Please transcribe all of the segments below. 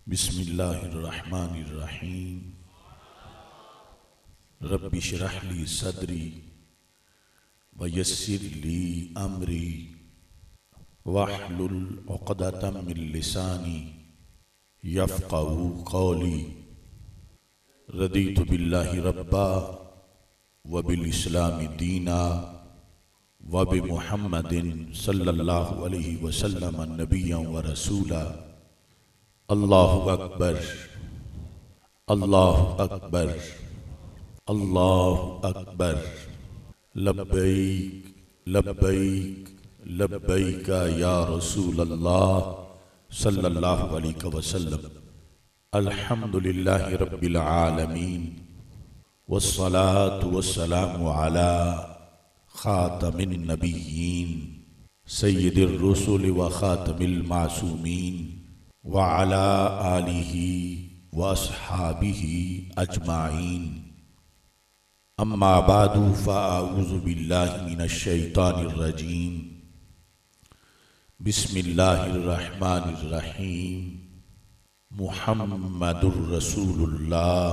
बिस्मिल्लाहिर्रहमानिर्रहीम। रब्बि इश्रह ली सदरी व यस्सिर ली अमरी वहलुल उक़दतम मिन लिसानी यफ़क़हू क़ौली। रदीतु बिल्लाहि रब्बा व बिल इस्लामी दीना व बि मुहम्मदिन सल्लल्लाहु अलैहि वसल्लम नबिय्यन व रसूला। अल्लाहु अकबर, अल्लाहु अकबर, अल्लाहु अकबर। लब्बैक लब्बैक लब्बैक या रसूल अल्लाह सल्लल्लाहु अलैहि वसल्लम। अल्हम्दुलिल्लाहि रब्बिल आलमीन वस्सलातु वस्सलामु अला खातमिन नबिय्यीन सय्यिदिर रुसुल व खातमिल मासूमीन व अला आलिही व अस्हाबिही अजमाइन। अम्मा बादु फ़अऊज़ु बिल्लाहि मिनश शैतानिर रजीम। बिस्मिल्लाहिर रहमानिर रहीम। मुहम्मदुर रसूलुल्लाह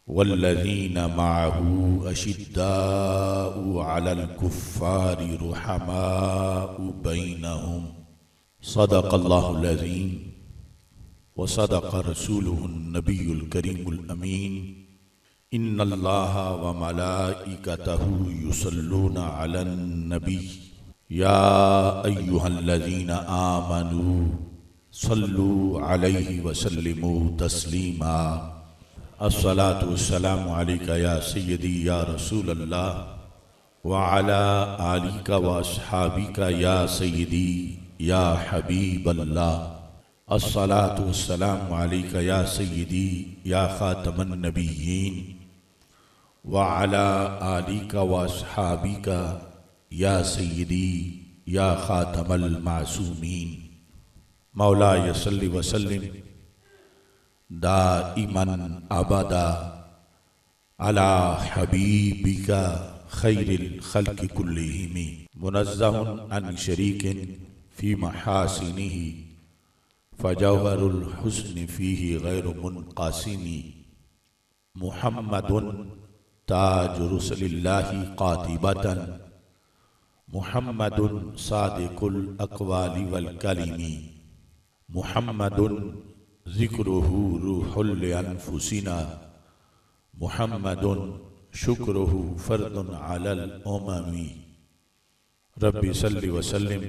वल्लज़ीना मअहू अशिद्दाउ अलल कुफ़्फ़ारि रुहमाउ बैनहुम। सदक़ल्लाहुल अज़ीम व सदक़ रसूलुहुन नबियुल करीमुल अमीन। इन्नल्लाहा व मलाइकतहू युसल्लूना अलन नबी या अय्युहल्लज़ीना आमनू सल्लू अलैहि व सल्लिमू तस्लीमा। अस्सलातु वस्सलामु अलैका या सय्यदी या रसूलल्लाह व अला आलिका व अस्हाबिका या सय्यदी या हबीबल्लाह। अस्सलातु वस्सलामु अलैका या सय्यदी या खातमन नबिय्यीन व अला आलिका व अस्हाबिका या सय्यदी या खातमल मासूमीन। मौलाय सल्लि व सल्लिम दाइमन अबदा अला हबीबिका खैरिल खल्क़ि कुल्लिहिम। मुनज़्ज़हुन अन शरीकिन फ़ी महासिनिही फ़जौहरुल हुस्नि फ़ीही गैरु मुनक़सिमी। मुहम्मदुन ताज रुसुलिल्लाहि क़ातिबतन मुहम्मदुन सादिकुल अक़वालि वल कलिमी। मुहम्मदुन ज़िक्रुहु रूहुल अनफुसिना मुहम्मदुन शुक्रुहु फ़र्दुन अलल उममी। रब्बि सल्लि व सल्लिम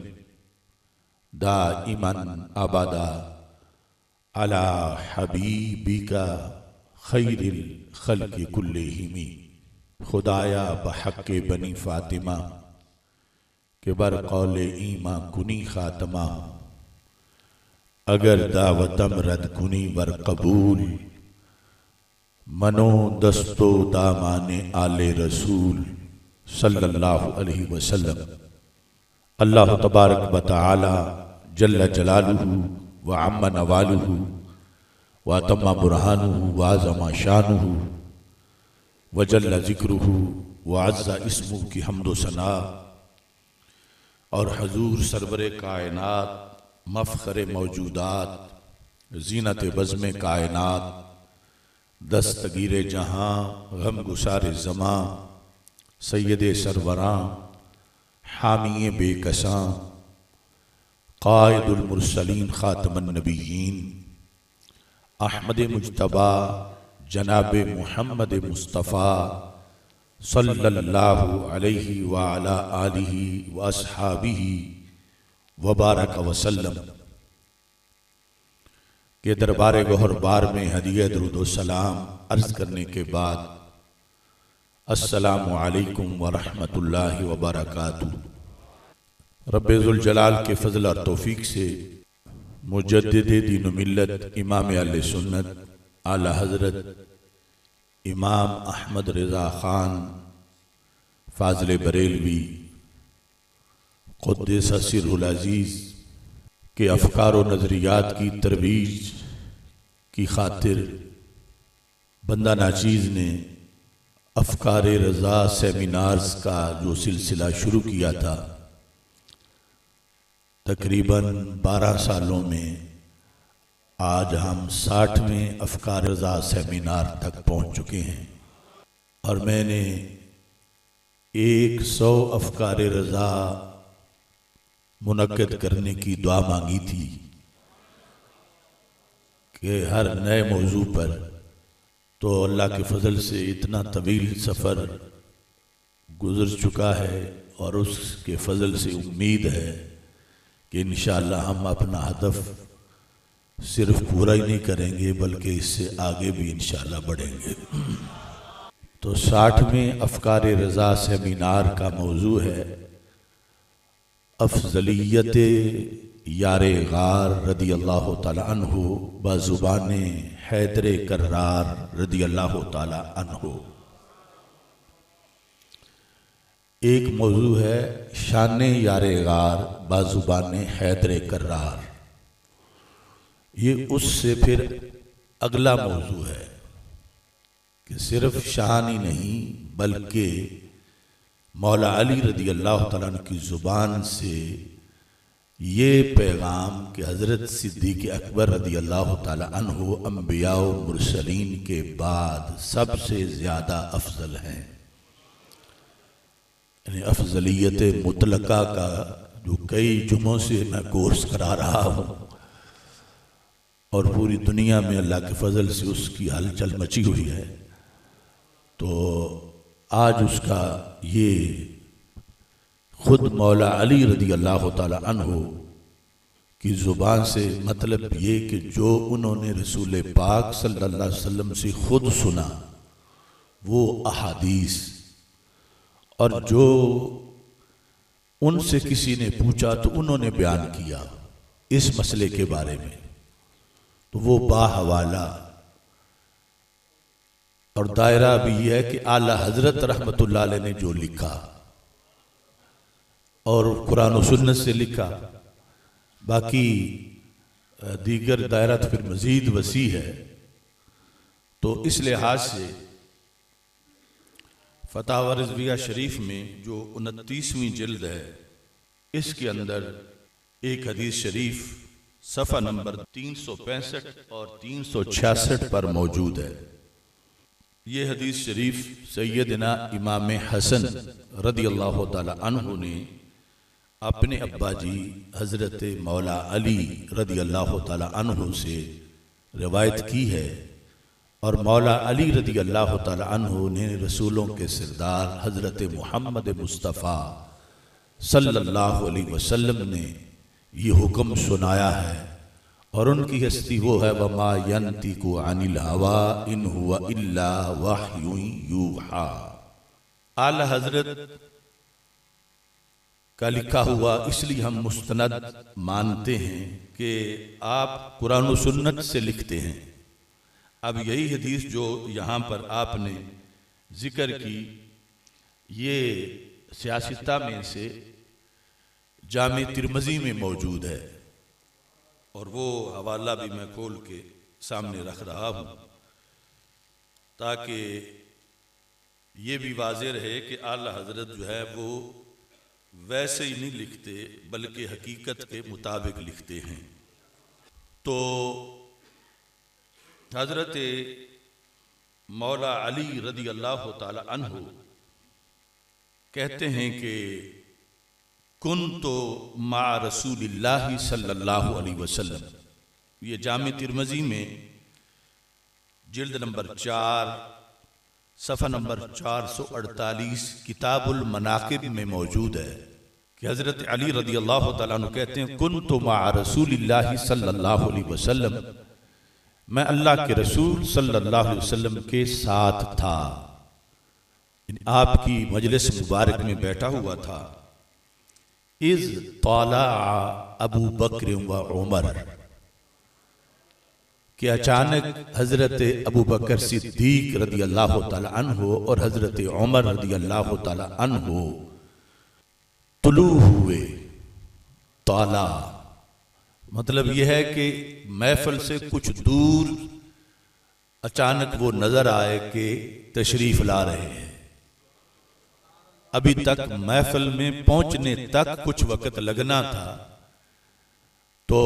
दाइमन अबदा अला हबीबिका खैरिल खल्क़ि कुल्लिहिम। खुदाया बहक़्क़े बनी फ़ातिमा के बर क़ौले ईमा कुनी ख़ातमा। अगर दावतम रद कुनी वर कबूल मनो दस्तो दामाने आले रसूल सल्लल्लाहु अलैहि वसल्लम। अल्लाह तबारक व तआला जल्ल जलालुहु व अम्मा नवालुहु व तम्मा बुरहानुहु व अज़्ज़मा शानुहु व जल्ल ज़िक्रुहु व अज़्ज़ा इस्मुहु की हम्दो सना और हजूर सरवरे कायनात मफ़ख़रे मौजूदात ज़ीनत बज़्मे कायनात दस्तगीरे जहाँ गम गुसारे ज़मां सैयदे सरवरां हामिए बेकसां क़ाइदुल मुरसलीन ख़ातमन नबिय्यीन अहमद मुज्तबा जनाब मुहम्मद मुस्तफ़ा सल्लल्लाहु अलैहि व अला आलिहि व अस्हाबिहि व बारक वसल्लम के दरबार गौहर बार में हदिया दुरूद व सलाम अर्ज़ करने के बाद अस्सलामु अलैकुम व रहमतुल्लाहि व बरकातुहू। रब्बे ज़ुल जलाल के फ़ज़ल और तौफ़ीक़ से मुजद्दिद दीन व मिल्लत इमाम अहले सुन्नत आला हज़रत इमाम अहमद रज़ा ख़ान फ़ाज़िल बरेलवी क़ुद्दस सिर्रुल अज़ीज़ के अफ़कार व नज़रियात की तरवीज की खातिर बंदा नाचीज़ ने अफ़कार रज़ा सेमिनार्स का जो सिलसिला शुरू किया था तकरीबन 12 सालों में आज हम 60वें अफकार रज़ा सेमिनार तक पहुंच चुके हैं और मैंने 100 अफकार रज़ा मुनक्किद करने की दुआ मांगी थी कि हर नए मौजू पर, तो अल्लाह के फजल से इतना तवील सफ़र गुजर चुका है और उसके फजल से उम्मीद है कि इंशाअल्लाह हम अपना हदफ सिर्फ पूरा ही नहीं करेंगे बल्कि इससे आगे भी इंशाअल्लाह बढ़ेंगे। तो 60वें अफकार रज़ा सेमिनार का मौजू है अफजलियत यार गार रदी अल्लाह ताला अन्हु बज़ुबान हैदर कर्रार रदी अल्लाह ताला अन्हु। एक मौजू है शान यार गार बाजुबान हैदर कर्रार। ये उससे फिर अगला मौजू है कि सिर्फ शान ही नहीं बल्कि मौला अली रदी अल्लाह तआला अन्हु की ज़ुबान से ये पैगाम कि हज़रत सिद्दीक़ अकबर रदी अल्लाह तआला अन्हु अंबिया व मुरसलीन के बाद सबसे ज़्यादा अफजल हैं। यानी अफजलियत मुतलका का जो कई जुमों से मैं कोर्स करा रहा हूँ और पूरी दुनिया में अल्लाह के फजल से उसकी हलचल मची हुई है, तो आज उसका ये खुद मौला अली रदी अल्लाह ताला अन्हु की ज़ुबान से मतलब ये कि जो उन्होंने रसूल पाक सल्लल्लाहु अलैहि वसल्लम से खुद सुना वो अहादीस, और जो उनसे किसी ने पूछा तो उन्होंने बयान किया इस मसले के बारे में, तो वो बाहवाला और दायरा भी यह है कि आला हजरत रहमतुल्लाह अलैह ने जो लिखा और कुरान और सुन्नत से लिखा, बाकी दीगर दायरा तो फिर मजीद वसी है। तो इस लिहाज से फतावा रिज़विया शरीफ में जो 29वीं जिल्द है, इसके अंदर एक हदीस शरीफ सफ़ा नंबर 365 और 366 पर मौजूद है। ये हदीस शरीफ सैयदना इमाम हसन रदी अल्लाह ताला अन्हु ने अपने अब्बा जी हज़रत मौला अली रदी अल्लाह ताला अन्हु से रिवायत की है, और मौला अली रदी अल्लाह ताला अन्हु ने रसूलों के सरदार हज़रत मोहम्मद मुस्तफ़ा सल्लल्लाहु अलैहि वसल्लम ने ये हुक्म सुनाया है, और उनकी हस्ती वो है वमा यंतिकु अनिल हवा इन हुवा इल्ला वह्युन यूहा। आला हजरत का लिखा हुआ इसलिए हम मुस्तनद मानते हैं कि आप कुरान और सुन्नत से लिखते हैं। अब यही हदीस जो यहाँ पर आपने जिक्र की, ये सियासता में से जामे तिरमिज़ी में मौजूद है, और वो हवाला भी मैं खोल के सामने रख रहा हूँ ताकि ये भी वाज़ेह रहे कि आला हज़रत जो है वो वैसे ही नहीं लिखते बल्कि हकीकत के मुताबिक लिखते हैं। तो हज़रत मौला अली रदी अल्लाह ताला अन्हु कहते हैं कि कुन्तु मा रसूलिल्लाहि सल्लल्लाहु अलैहि वसल्लम, ये जामे तिरमिज़ी में जिल्द नंबर 4 सफ़ा नंबर 448 किताबुल मनाक़िब में मौजूद है कि हज़रत अली रदी अल्लाह तआला अन्हु कहते हैं कुन्तु मा रसूलिल्लाहि सल्लल्लाहु अलैहि वसल्लम, मैं अल्लाह के रसूल सल्लल्लाहु अलैहि वसल्लम के साथ था, आपकी मजलिस मुबारक में बैठा हुआ था। इज़ ताला अबू बकर व उमर, कि अचानक हजरत अबू बकर सिद्दीक रदी अल्लाह ताला अन्हु और हजरत उमर रदी अल्लाह ताला अन्हु तुलू हुए। ताला मतलब यह है कि महफिल से कुछ दूर अचानक वो नजर आए कि तशरीफ ला रहे हैं। अभी तक महफिल में पहुंचने तक कुछ वक्त लगना था, तो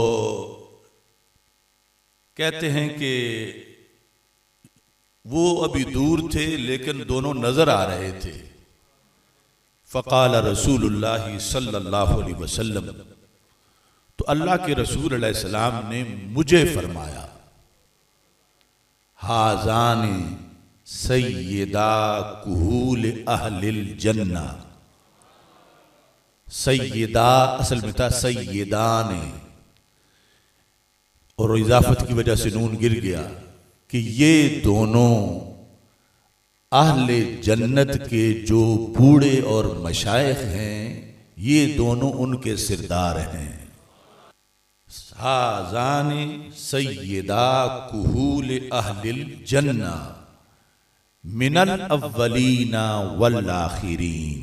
कहते हैं कि वो अभी दूर थे लेकिन दोनों नजर आ रहे थे। फ़क़ाल रसूलुल्लाह सल्लल्लाहु अलैहि वसल्लम, तो अल्लाह के रसूल अलैहिस्सलाम ने मुझे फरमाया, हाज़ानी सय्यदा कुहूल अहलिल जन्ना। सय्यदा असल में था सय्यदाने, और इजाफत की वजह से नून गिर गया कि ये दोनों अहले जन्नत के जो बूढ़े और मशाइख हैं, ये दोनों उनके सिरदार हैं। हाज़ानी सय्यदा कुहूल अहलिल जन्ना मिनल अव्वलीना वल आखिरीन।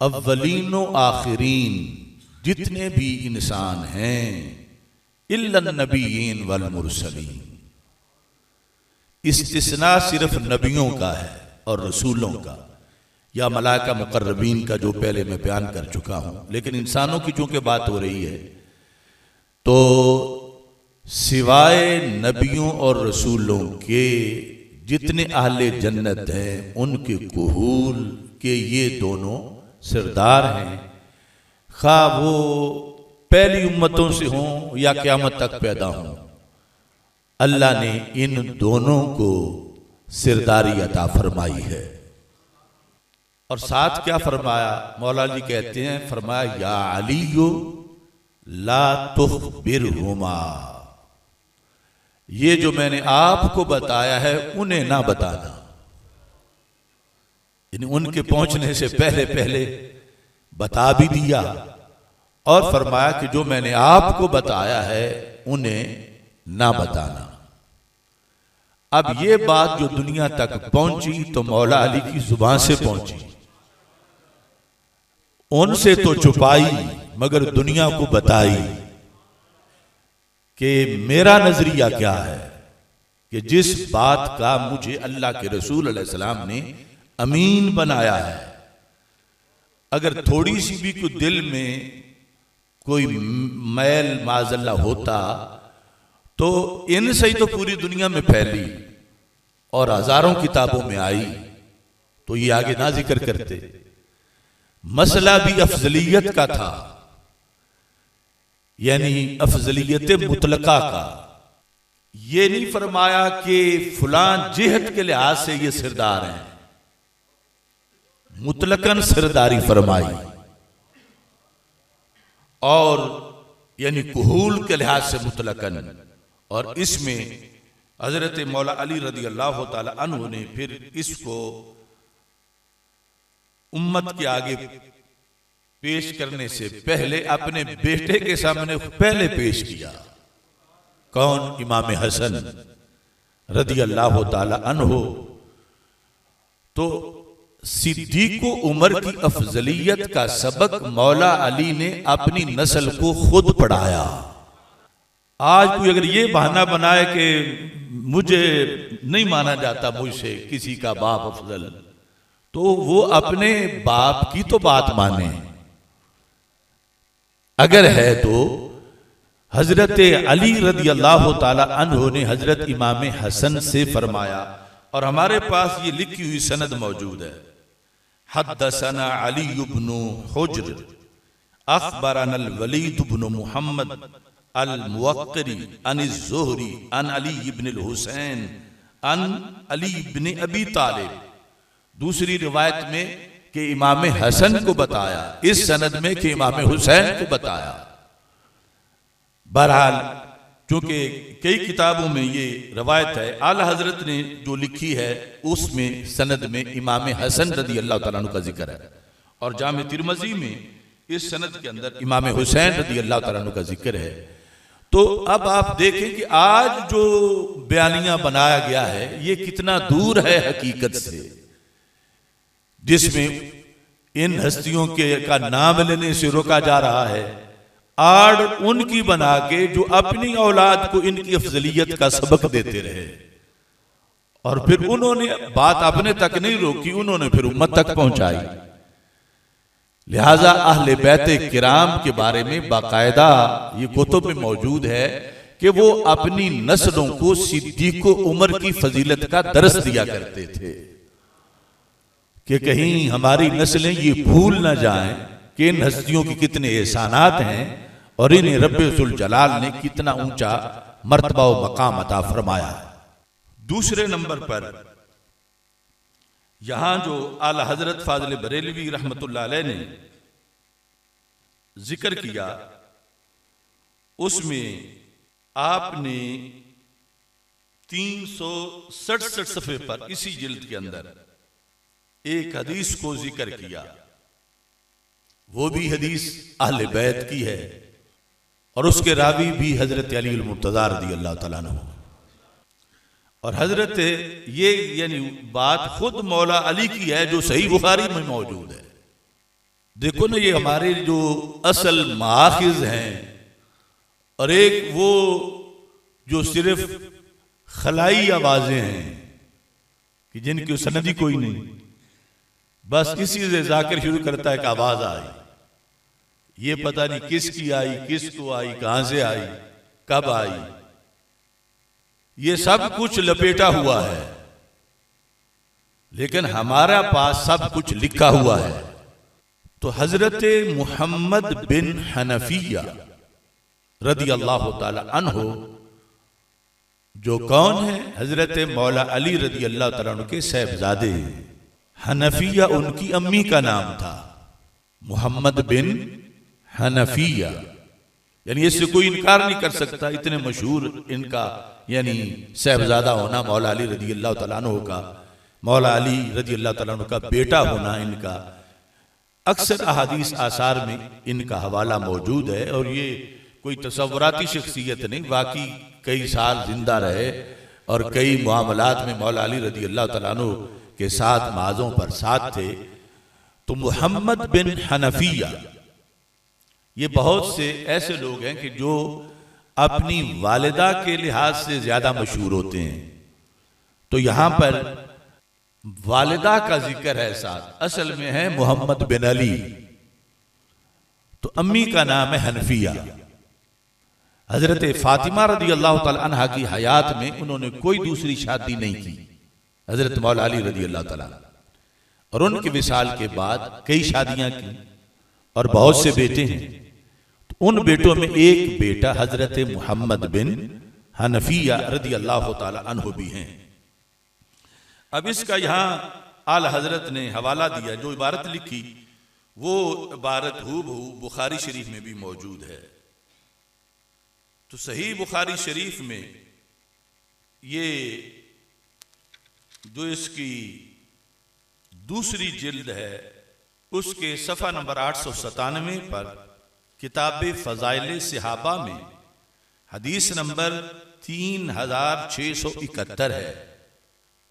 अव्वलीन व आखिरीन जितने भी इंसान हैं, इल्लन नबीयीन वल मुरसलीन, इस्तिस्ना सिर्फ नबियों का है और रसूलों का या मलाइका मुकर्रबीन का, जो पहले मैं बयान कर चुका हूं। लेकिन इंसानों की चूंकि बात हो रही है तो सिवाय नबियों और रसूलों के जितने अहले जन्नत हैं उनके कुहूल के ये दोनों सरदार हैं, खा वो पहली उम्मतों से हों या क़यामत तक पैदा हों। अल्लाह ने इन दोनों को सिरदारी अता फरमाई है। और साथ क्या फरमाया, मौला जी कहते हैं, फरमाया या अलीयो ला तुखबिरहुमा, ये जो मैंने आपको बताया है उन्हें ना बताना। यानी उनके पहुंचने से पहले पहले बता भी दिया और फरमाया कि जो मैंने आपको बताया है उन्हें ना बताना। अब ये बात जो दुनिया तक पहुंची तो मौला अली की जुबान से पहुंची, उनसे तो छुपाई मगर दुनिया को बताई कि मेरा नजरिया क्या है, कि जिस बात का मुझे अल्लाह के रसूल अलैहिस्सलाम ने अमीन बनाया है, अगर थोड़ी सी भी कोई दिल में कोई मैल माजल्ला होता तो इनसे ही तो पूरी दुनिया में फैली और हजारों किताबों में आई, तो ये आगे ना जिक्र करते। मसला भी अफजलियत का था, यानी अफजलियत मुतलका का। ये नहीं फरमाया कि फलां जिहत के लिहाज से ये सिरदार हैं, मुतलकन सिरदारी फरमाई। और यानी कुहूल के लिहाज से मुतलकन, और इसमें हजरत मौला अली रदी अल्लाह ताला अन्हु ने फिर इसको उम्मत के आगे पेश करने से पहले अपने बेटे के सामने पहले पेश किया। कौन? इमाम हसन रदी अल्लाह ताला अन्हु। तो सिद्दीक़ो उमर की अफजलियत का सबक मौला अली ने अपनी नस्ल को खुद पढ़ाया। आज कोई अगर ये बहाना बनाए कि मुझे नहीं माना जाता मुझसे किसी का बाप अफजल, तो वो अपने बाप की तो बात माने, अगर है तो हजरत अली रदी अल्लाह ताला अन्हु ने हजरत इमाम हसन से फरमाया, और हमारे पास ये लिखी हुई सनद मौजूद है। हद्दसना अली इब्न हुज्र अखबरना अल वलीद इब्न मुहम्मद अल मुवक्किरी अन ज़ुहरी अन अली इब्न अल हुसैन अन अली इब्न अबी तालिब। दूसरी रिवायत में कि इमाम हसन को बताया, इस सनद में कि इमाम हुसैन को बताया। बहरहाल चूंकि कई किताबों में ये रवायत है, आला हजरत ने जो लिखी है उसमें सनद में इमाम हसन रदी अल्लाह तआला अन्हु का जिक्र है, और जामे तिरमिज़ी में इस सनद के अंदर इमाम हुसैन रदी अल्लाह तआला अन्हु का जिक्र है। तो अब आप देखें कि आज जो बयानिया बनाया गया है ये कितना दूर है हकीकत से, जिसमें इन हस्तियों के का नाम लेने से रोका जा रहा है, आड़ उनकी बना के जो अपनी औलाद को इनकी अफजलियत का सबक देते रहे, और फिर उन्होंने बात अपने तक नहीं रोकी, उन्होंने फिर उम्मत तक पहुंचाई। लिहाजा अहले बैत किराम के बारे में बाकायदा ये कुतुब में मौजूद है कि वो अपनी नस्लों को सिद्दीक़ उमर की फजीलत का दर्स दिया करते थे कि कहीं हमारी नस्लें ये भूल ना जाएं कि इन हस्तियों की कितने एहसानात हैं और इन्हें रब्बे ज़ुल जलाल ने कितना ऊंचा मर्तबा व मकाम अता फरमाया। दूसरे नंबर पर यहां जो आला हजरत फाज़िल बरेलवी रहमतुल्लाह अलैह ने जिक्र किया, उसमें आपने 367 सफ़े पर इसी जिल्द के अंदर एक हदीस को जिक्र किया। वो भी हदीस अहले बैत की है और उसके रावी भी हजरत अली मुर्तज़ा रज़ियल्लाहु तआला अन्हु। और हजरत ये यानी बात खुद मौला अली की है जो सही बुखारी में मौजूद है। देखो ना, ये हमारे जो असल माखिज हैं और एक वो जो सिर्फ खलाई आवाजें हैं कि जिनकी सनदी कोई नहीं, बस इसी से जाकर शुरू करता है कि आवाज आई, ये पता नहीं किसकी आई, किसको आई, कहां से आई, कब आई, ये सब कुछ लपेटा हुआ है। लेकिन हमारा पास सब कुछ लिखा हुआ है। तो हजरत मुहम्मद बिन हनफिया रदियल्लाहु ताला अन्हु जो कौन है, हजरत मौला अली रदियल्लाहु ताला अन्हु के साहबजादे। हनफिया उनकी अम्मी का नाम था, मुहम्मद बिन हनफिया, यानी इससे कोई इनकार नहीं कर सकता, इतने मशहूर इनका यानी साहबजादा होना मौला अली रदियल्लाहु ताला अन्हु का, मौला अली रदियल्लाहु ताला अन्हु का बेटा होना इनका। अक्सर अहादीस आसार में इनका हवाला मौजूद है और ये कोई तसव्वुराती शख्सियत नहीं, बाकी कई साल जिंदा रहे और कई मामलात में मौला अली रदियल्लाहु ताला अन्हु के साथ माज़ों पर साथ थे। तो मुहम्मद बिन हनफिया, ये बहुत से ऐसे लोग हैं कि जो अपनी वालिदा के लिहाज से ज्यादा मशहूर होते हैं। तो यहां पर वालिदा का जिक्र है साथ, असल में है मुहम्मद बिन अली, तो अम्मी का नाम है हनफिया। हजरत फातिमा रदियल्लाहु ताला अन्हा की हयात में उन्होंने कोई दूसरी शादी नहीं की, हजरत मौला अली रदियल्लाहु ताला, और उनके विसाल के बाद कई शादियां की और बहुत से बेटे हैं। तो उन बेटों में एक बेटा हजरत मुहम्मद बिन हनफिया रदियल्लाहु ताला अन्हु भी हैं। अब इसका यहां आला हजरत ने हवाला दिया, जो इबारत लिखी वो इबारत हूबहू बुखारी शरीफ में भी मौजूद है। तो सही बुखारी शरीफ में ये जो इसकी दूसरी जिल्द है उसके सफ़ा नंबर 897 पर किताब फ़ज़ाइल सहाबा में हदीस नंबर 3671 है।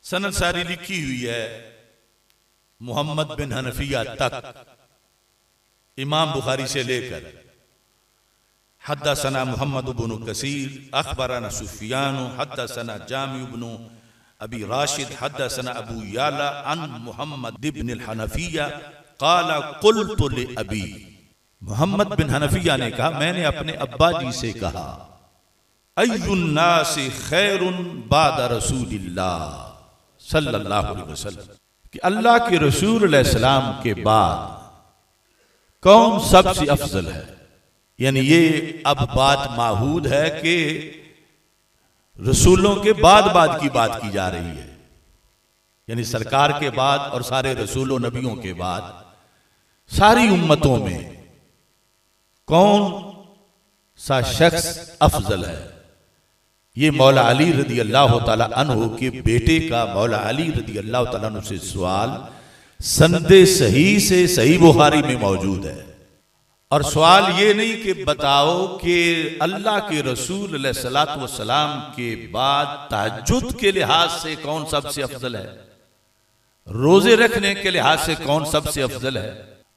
सनद सारी लिखी हुई है मुहम्मद बिन हनफिया तक, इमाम बुखारी से लेकर हद्दसना मुहम्मद इब्न कसीर अखबरना सुफियान हद्दसना जामी इब्न अबी राशिद हद्दसना अबू याला अन मुहम्मद इब्न हनफिया क़ाला क़ुल्तु लि अबी। मुहम्मद बिन हनफिया ने कहा, मैंने अपने अब्बा जी से कहा, अय्युन नासि खैरुन बाद रसूलिल्लाह सल्लल्लाहु अलैहि वसल्लम, कि अल्लाह के रसूल अलैहि सलाम के बाद कौन सबसे अफजल है। यानी ये अब बात माहूद है कि रसूलों के बाद की बात की जा रही है, यानी सरकार के बाद और सारे रसूलों नबियों के बाद सारी उम्मतों में कौन सा शख्स अफजल है। ये मौला अली रदियल्लाहु ताला अन्हु के बेटे का मौला अली रदियल्लाहु ताला अन्हु से सवाल संदे सही से सही बुखारी में मौजूद है। और सवाल ये नहीं कि बताओ कि अल्लाह के रसूल अलैहिस्सलातु वस्सलाम के बाद तहज्जुद के लिहाज से कौन सबसे अफजल है, रोजे रखने के लिहाज से कौन सबसे अफजल है,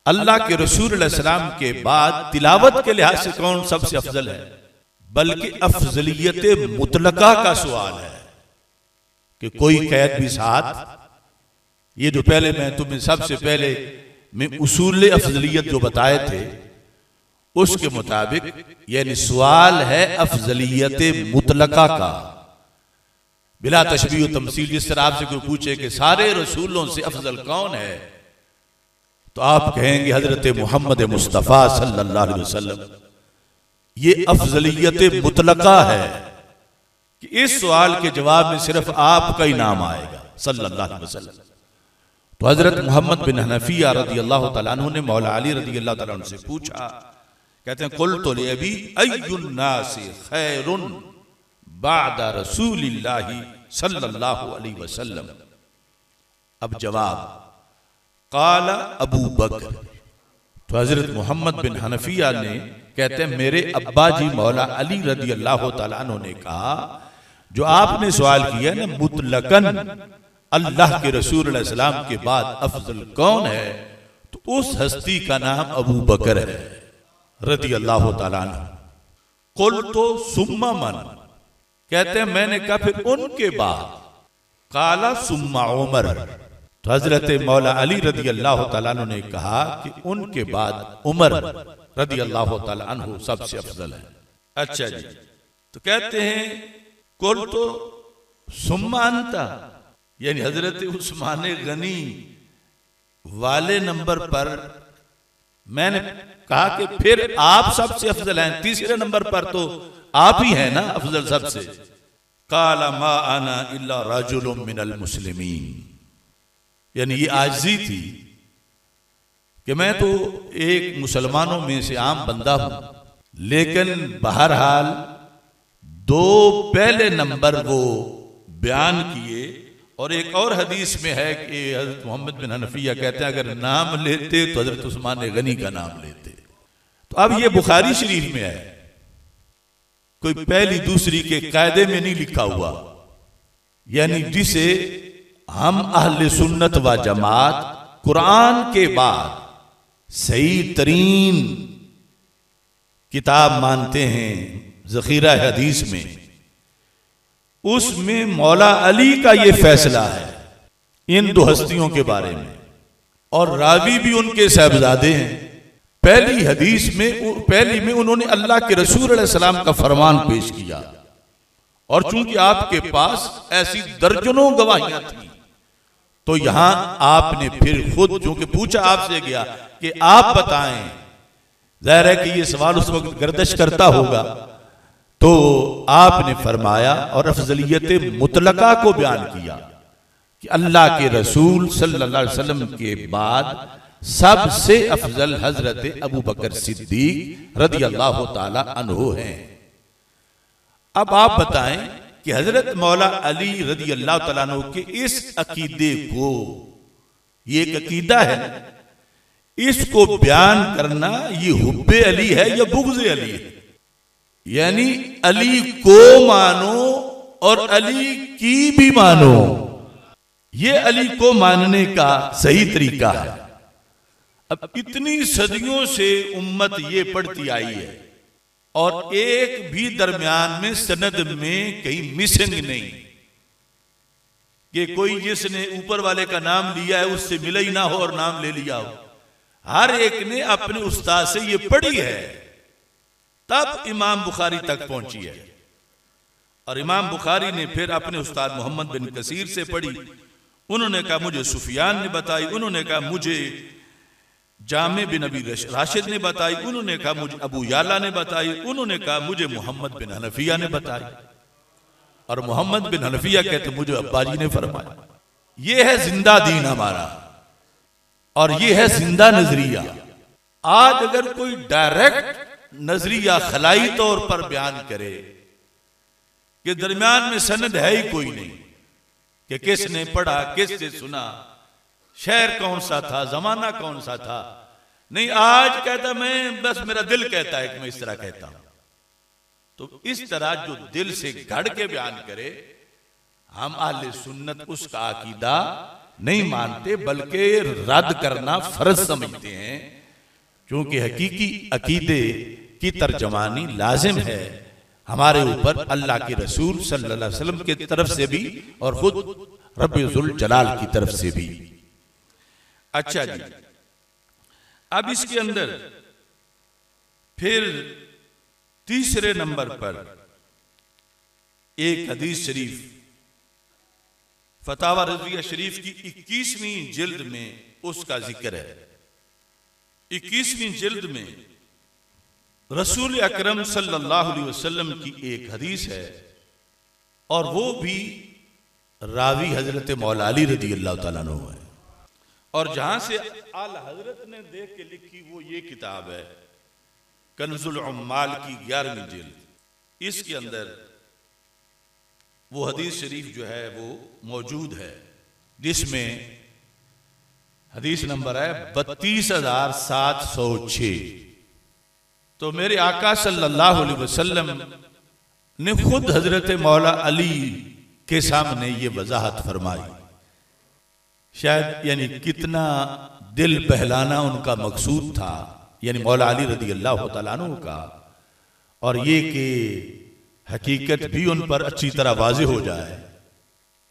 अल्लाह के रसूल अलैहिस्सलाम के बाद तिलावत के लिहाज से कौन सबसे अफजल है, बल्कि अफजलियत मुतलका का सवाल है कि कोई कैद भी साथ। ये जो पहले मैं तुम्हें सबसे पहले में उसूल अफजलियत जो बताए थे उसके मुताबिक यानी सवाल है अफजलियत मुतलका का, बिला तशबीह व तमसील। जिस तरह आपसे कोई पूछे कि सारे रसूलों से अफजल कौन है, तो आप कहेंगे हजरत मोहम्मद मुस्तफ़ा सल्लल्लाहु अलैहि वसल्लम। ये अफजलियत मुतलका है कि इस सवाल के जवाब में सिर्फ आपका ही नाम आएगा सल्लल्लाहु अलैहि वसल्लम। तो हजरत मोहम्मद बिन हनफिया रदी अल्लाह तआला अन्हु ने मौला अली रदी अल्लाह तआला अन्हु से पूछा, कहते हैं कुल्तु लिअबी अय्युन नासि खैरुन बादा रसूलिल्लाहि सल्लल्लाहु अलैहि वसल्लम। अब जवाब काला अबू बकर। तो हजरत मोहम्मद बिन हनफिया ने कहते हैं मेरे अब्बा जी मौला अली रदी अल्लाह तआला अन्हु ने कहा, जो आपने सवाल किया ना मुतलकन अल्लाह के रसूल अलैहि सलाम के बाद अफजल कौन है, तो उस हस्ती का नाम अबू बकर है रदी अल्लाह तआला अन्हु। कुल तो सुम्मा मन, कहते हैं मैंने कहा फिर उनके बाद, काला सुम्मा उमर। तो हजरत मौला अली रदी अल्लाह तआला अन्हु ने कहा कि उनके बाद उमर रदी अल्लाह तआला अन्हु सबसे अफजल है। अच्छा जी, तो कहते हैं कुल तो सुम्मा अंता, यानी हजरत उस्मान गनी वाले नंबर पर मैंने कहा कि फिर आप सबसे अफजल हैं, तीसरे नंबर पर तो आप ही हैं ना अफजल सबसे। काला मा आना इल्ला रजुलुम मिनल मुस्लिमीन, यानी ये आजिज़ी थी कि मैं तो एक मुसलमानों में से आम बंदा हूं, लेकिन बहरहाल दो पहले नंबर वो बयान किए। और एक और हदीस में है कि हजरत मोहम्मद बिन हनफिया कहते हैं अगर नाम लेते तो हजरत उस्मान गनी का नाम लेते। तो अब ये बुखारी शरीफ में है, कोई पहली दूसरी के कायदे में नहीं लिखा हुआ, यानी जिसे हम अहले सुन्नत व जमात कुरान के बाद सही तरीन किताब मानते हैं ज़ख़ीरा हदीस में, उसमें मौला अली का ये फैसला है इन दो हस्तियों के बारे में, और रावी भी उनके साहबजादे हैं। पहली हदीस में पहली में उन्होंने अल्लाह के रसूल अलैहि सलाम का फरमान पेश किया, और चूंकि आपके पास ऐसी दर्जनों गवाहियां थी, तो यहां आपने फिर खुद चूंकि पूछा आपसे गया कि आप बताएं, जाहिर है कि ये सवाल उस वक्त गर्दिश करता होगा, तो आपने फरमाया और अफजलियत मुतलका को बयान किया कि अल्लाह के रसूल सल्लल्लाहु अलैहि वसल्लम के बाद सबसे अफजल हजरत अबू बकर सिद्दीक रदी अल्लाह ताला अन्हु हैं। अब आप बताएं कि हजरत मौला अली रदी अल्लाह ताला अन्हु के इस अकीदे को, ये एक अकीदा है, इसको बयान करना ये हुब्बे अली है या बुग़्ज़े अली है? यानी अली को मानो और अली की भी मानो, ये अली को मानने का सही तरीका है। अब इतनी सदियों से उम्मत ये पढ़ती आई है और एक भी दरमियान में सनद में कहीं मिसिंग नहीं कि कोई जिसने ऊपर वाले का नाम लिया है उससे मिला ही ना हो और नाम ले लिया हो। हर एक ने अपने उस्ताद से ये पढ़ी है, तब इमाम बुखारी तक पहुंची है। और इमाम बुखारी ने फिर अपने उस्ताद मोहम्मद बिन कसीर से पढ़ी, उन्होंने कहा मुझे सुफियान ने बताई, उन्होंने कहा मुझे जामे बिन अबी राशिद ने बताई, उन्होंने कहा मुझे अबू याला ने बताई, उन्होंने कहा मुझे मोहम्मद बिन हनफिया ने बताई, और मोहम्मद बिन हनफिया कहते मुझे अब्बा जी ने फरमाया। ये है जिंदा दीन हमारा और ये है जिंदा नजरिया। आज अगर कोई डायरेक्ट नजरिया खलाई तौर पर बयान करे कि दरमियान में सनद है ही कोई नहीं कि किसने पढ़ा, किससे सुना, शहर कौन सा था, जमाना कौन सा था, नहीं, आज कहता मैं बस मेरा दिल कहता है कि मैं इस तरह कहता हूं। तो इस तरह जो दिल से गढ़ के बयान करे, हम अहले सुन्नत उसका अकीदा नहीं मानते बल्कि रद्द करना फर्ज समझते हैं, क्योंकि हकीकी अकीदे की तर्जमानी लाजिम है हमारे ऊपर अल्लाह के रसूल सल्लल्लाहु अलैहि वसल्लम की तरफ से भी और खुद रब्बुल जलाल की तरफ से भी। अच्छा जी, अब इसके अंदर फिर तीसरे नंबर पर एक हदीस शरीफ फतावा रज़विया शरीफ की 21वीं जिल्द में उसका जिक्र है। 21वीं जिल्द में रसूल अकरम सल्लल्लाहु अलैहि वसल्लम की एक हदीस है और वो भी रावी हजरत मौला अली रज़ी अल्लाह तआला अन्हु है। और जहां से आला हजरत ने देख के लिखी वो ये किताब है कन्जुल उम्माल की 11वीं जिल्द। इसके अंदर वो हदीस शरीफ जो है वो मौजूद है जिसमें हदीस नंबर है 32,706। तो मेरे आका सल्लल्लाहु अलैहि वसल्लम ने खुद हजरत मौला अली के सामने ये वजाहत फरमाई। शायद यानी कितना दिल बहलाना उनका मकसूद था, यानी मौला अली रज़ी अल्लाह तआला अन्हु का, और ये कि हकीकत भी उन पर अच्छी तरह वाज़ेह हो जाए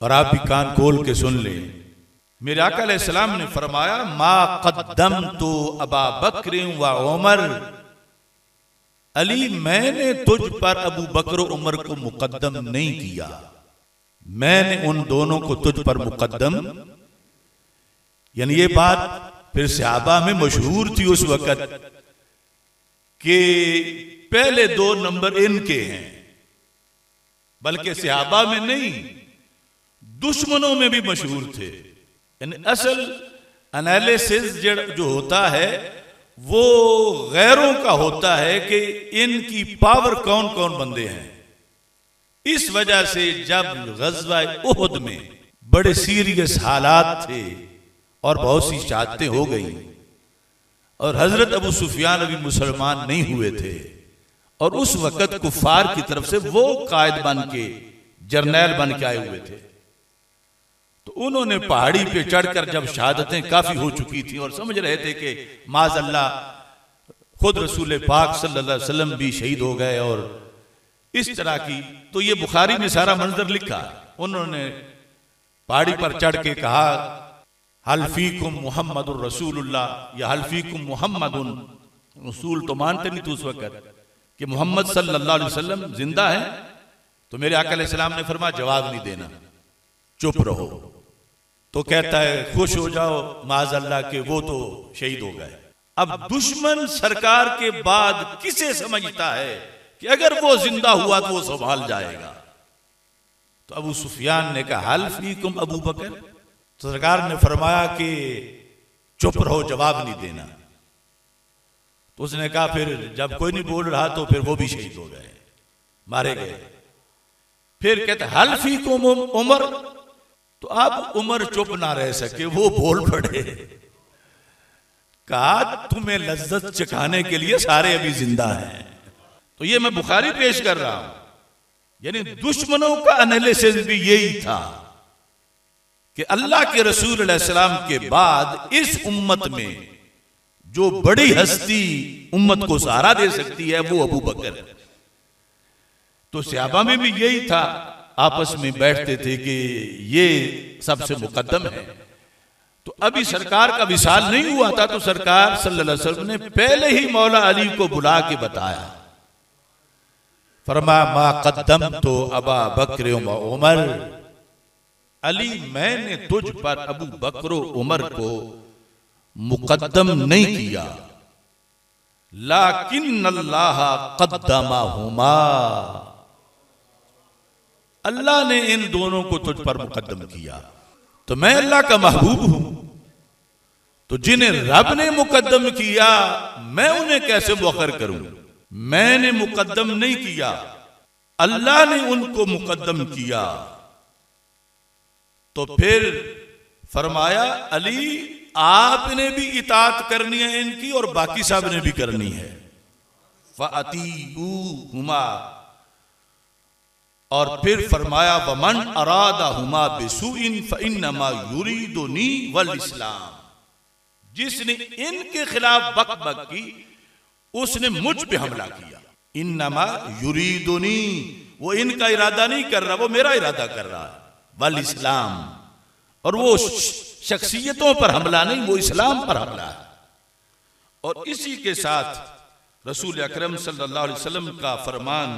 और आप भी कान खोल के सुन लें। मेरे आका अलैहिस्सलाम ने फरमाया मा क़द्दमतु अबा बक्र व उमर, अली मैंने तुझ पर अबू बकर उमर को मुकद्दम नहीं किया, मैंने उन दोनों को तुझ पर मुकद्दम। यानी ये बात फिर सहाबा में मशहूर थी उस वक्त कि पहले 2 नंबर इनके हैं, बल्कि सहाबा में नहीं दुश्मनों में भी मशहूर थे। यानी असल एनालिसिस जो होता है वो गैरों का होता है कि इनकी पावर कौन कौन बंदे हैं। इस वजह से जब गज़वा उहद में बड़े सीरियस हालात थे और बहुत सी शहादतें हो गई और हजरत अबू सुफियान अभी मुसलमान नहीं हुए थे और उस वक्त कुफार की तरफ से वो कायद बन के जर्नैल बन के आए हुए थे, तो उन्होंने पहाड़ी पे चढ़कर जब शहादतें काफी हो चुकी थी और समझ रहे थे कि माज़अल्लाह खुद रसूल पाक सल्लल्लाहु अलैहि वसल्लम भी शहीद हो गए और इस तरह की, तो ये बुखारी में सारा मंजर लिखा। उन्होंने पहाड़ी पर चढ़ के कहा हल फीकुम मुहम्मदुर रसूलुल्लाह या हल फीकुम मुहम्मदुन, रसूल तो मानते नहीं थे उस वक्त कि मोहम्मद सल्लल्लाहु अलैहि वसल्लम जिंदा है। तो मेरे आका अलैहिस्सलाम ने फरमाया जवाब नहीं देना, चुप रहो। तो कहता है खुश हो जाओ माज़अल्लाह के वो तो शहीद हो गए। अब दुश्मन सरकार के बाद किसे समझता है कि अगर वो जिंदा हुआ तो वो संभाल जाएगा। तो अबू सुफियान ने कहा हल फीकुम अबू बकर, तो सरकार ने फरमाया कि चुप रहो, जवाब नहीं देना। तो उसने कहा फिर जब कोई नहीं बोल रहा तो फिर वो भी शहीद हो गए, मारे गए। फिर कहते हल फीकुम उमर, तो अब उमर चुप ना रह सके, वो बोल पड़े। कहा तुम्हें लज्जत चखाने के लिए सारे अभी जिंदा हैं। तो ये मैं बुखारी पेश कर रहा हूं, यानी दुश्मनों का एनालिसिस भी यही था कि अल्लाह के रसूल अलैहिस्सलाम के बाद इस उम्मत में जो बड़ी हस्ती उम्मत को सहारा दे सकती है वो अबू बकर। तो सहाबा में भी यही था, आपस में बैठते थे कि ये सबसे मुकद्दम है। तो अभी सरकार का विसाल नहीं हुआ था, तो सरकार सल्लल्लाहु अलैहि वसल्लम ने पहले ही मौला अली को बुला के बताया, फरमाया मा कद्दम तो अबा बकर व उमर, अली मैंने तुझ पर अबू बकर उमर को मुकद्दम नहीं किया, लाकिन अल्लाह कद्दमहुमा, अल्लाह ने इन दोनों को तुझ पर मुकद्दम किया। तो मैं अल्लाह का महबूब हूं, तो जिन्हें रब ने मुकद्दम किया मैं उन्हें कैसे मुअख्खर करूं? मैंने मुकद्दम नहीं किया, अल्लाह ने उनको मुकद्दम किया। तो फिर फरमाया अली आपने भी इताअत करनी है इनकी और बाकी साहब ने भी करनी है। फअतीउहुमा, और फिर फरमाया वमन अरादहुमा बिसुइन फइन्नमा युरीदुनी वल इस्लाम, जिसने इनके खिलाफ बकबक की उसने मुझ पे हमला किया। इन्नमा युरीदुनी, वो इनका इरादा नहीं कर रहा, वो मेरा इरादा कर रहा है। वल इस्लाम, और वो शख्सियतों पर हमला नहीं, वो इस्लाम पर हमला है। और इसी के साथ रसूल अकरम सल्लल्लाहु अलैहि वसल्लम का फरमान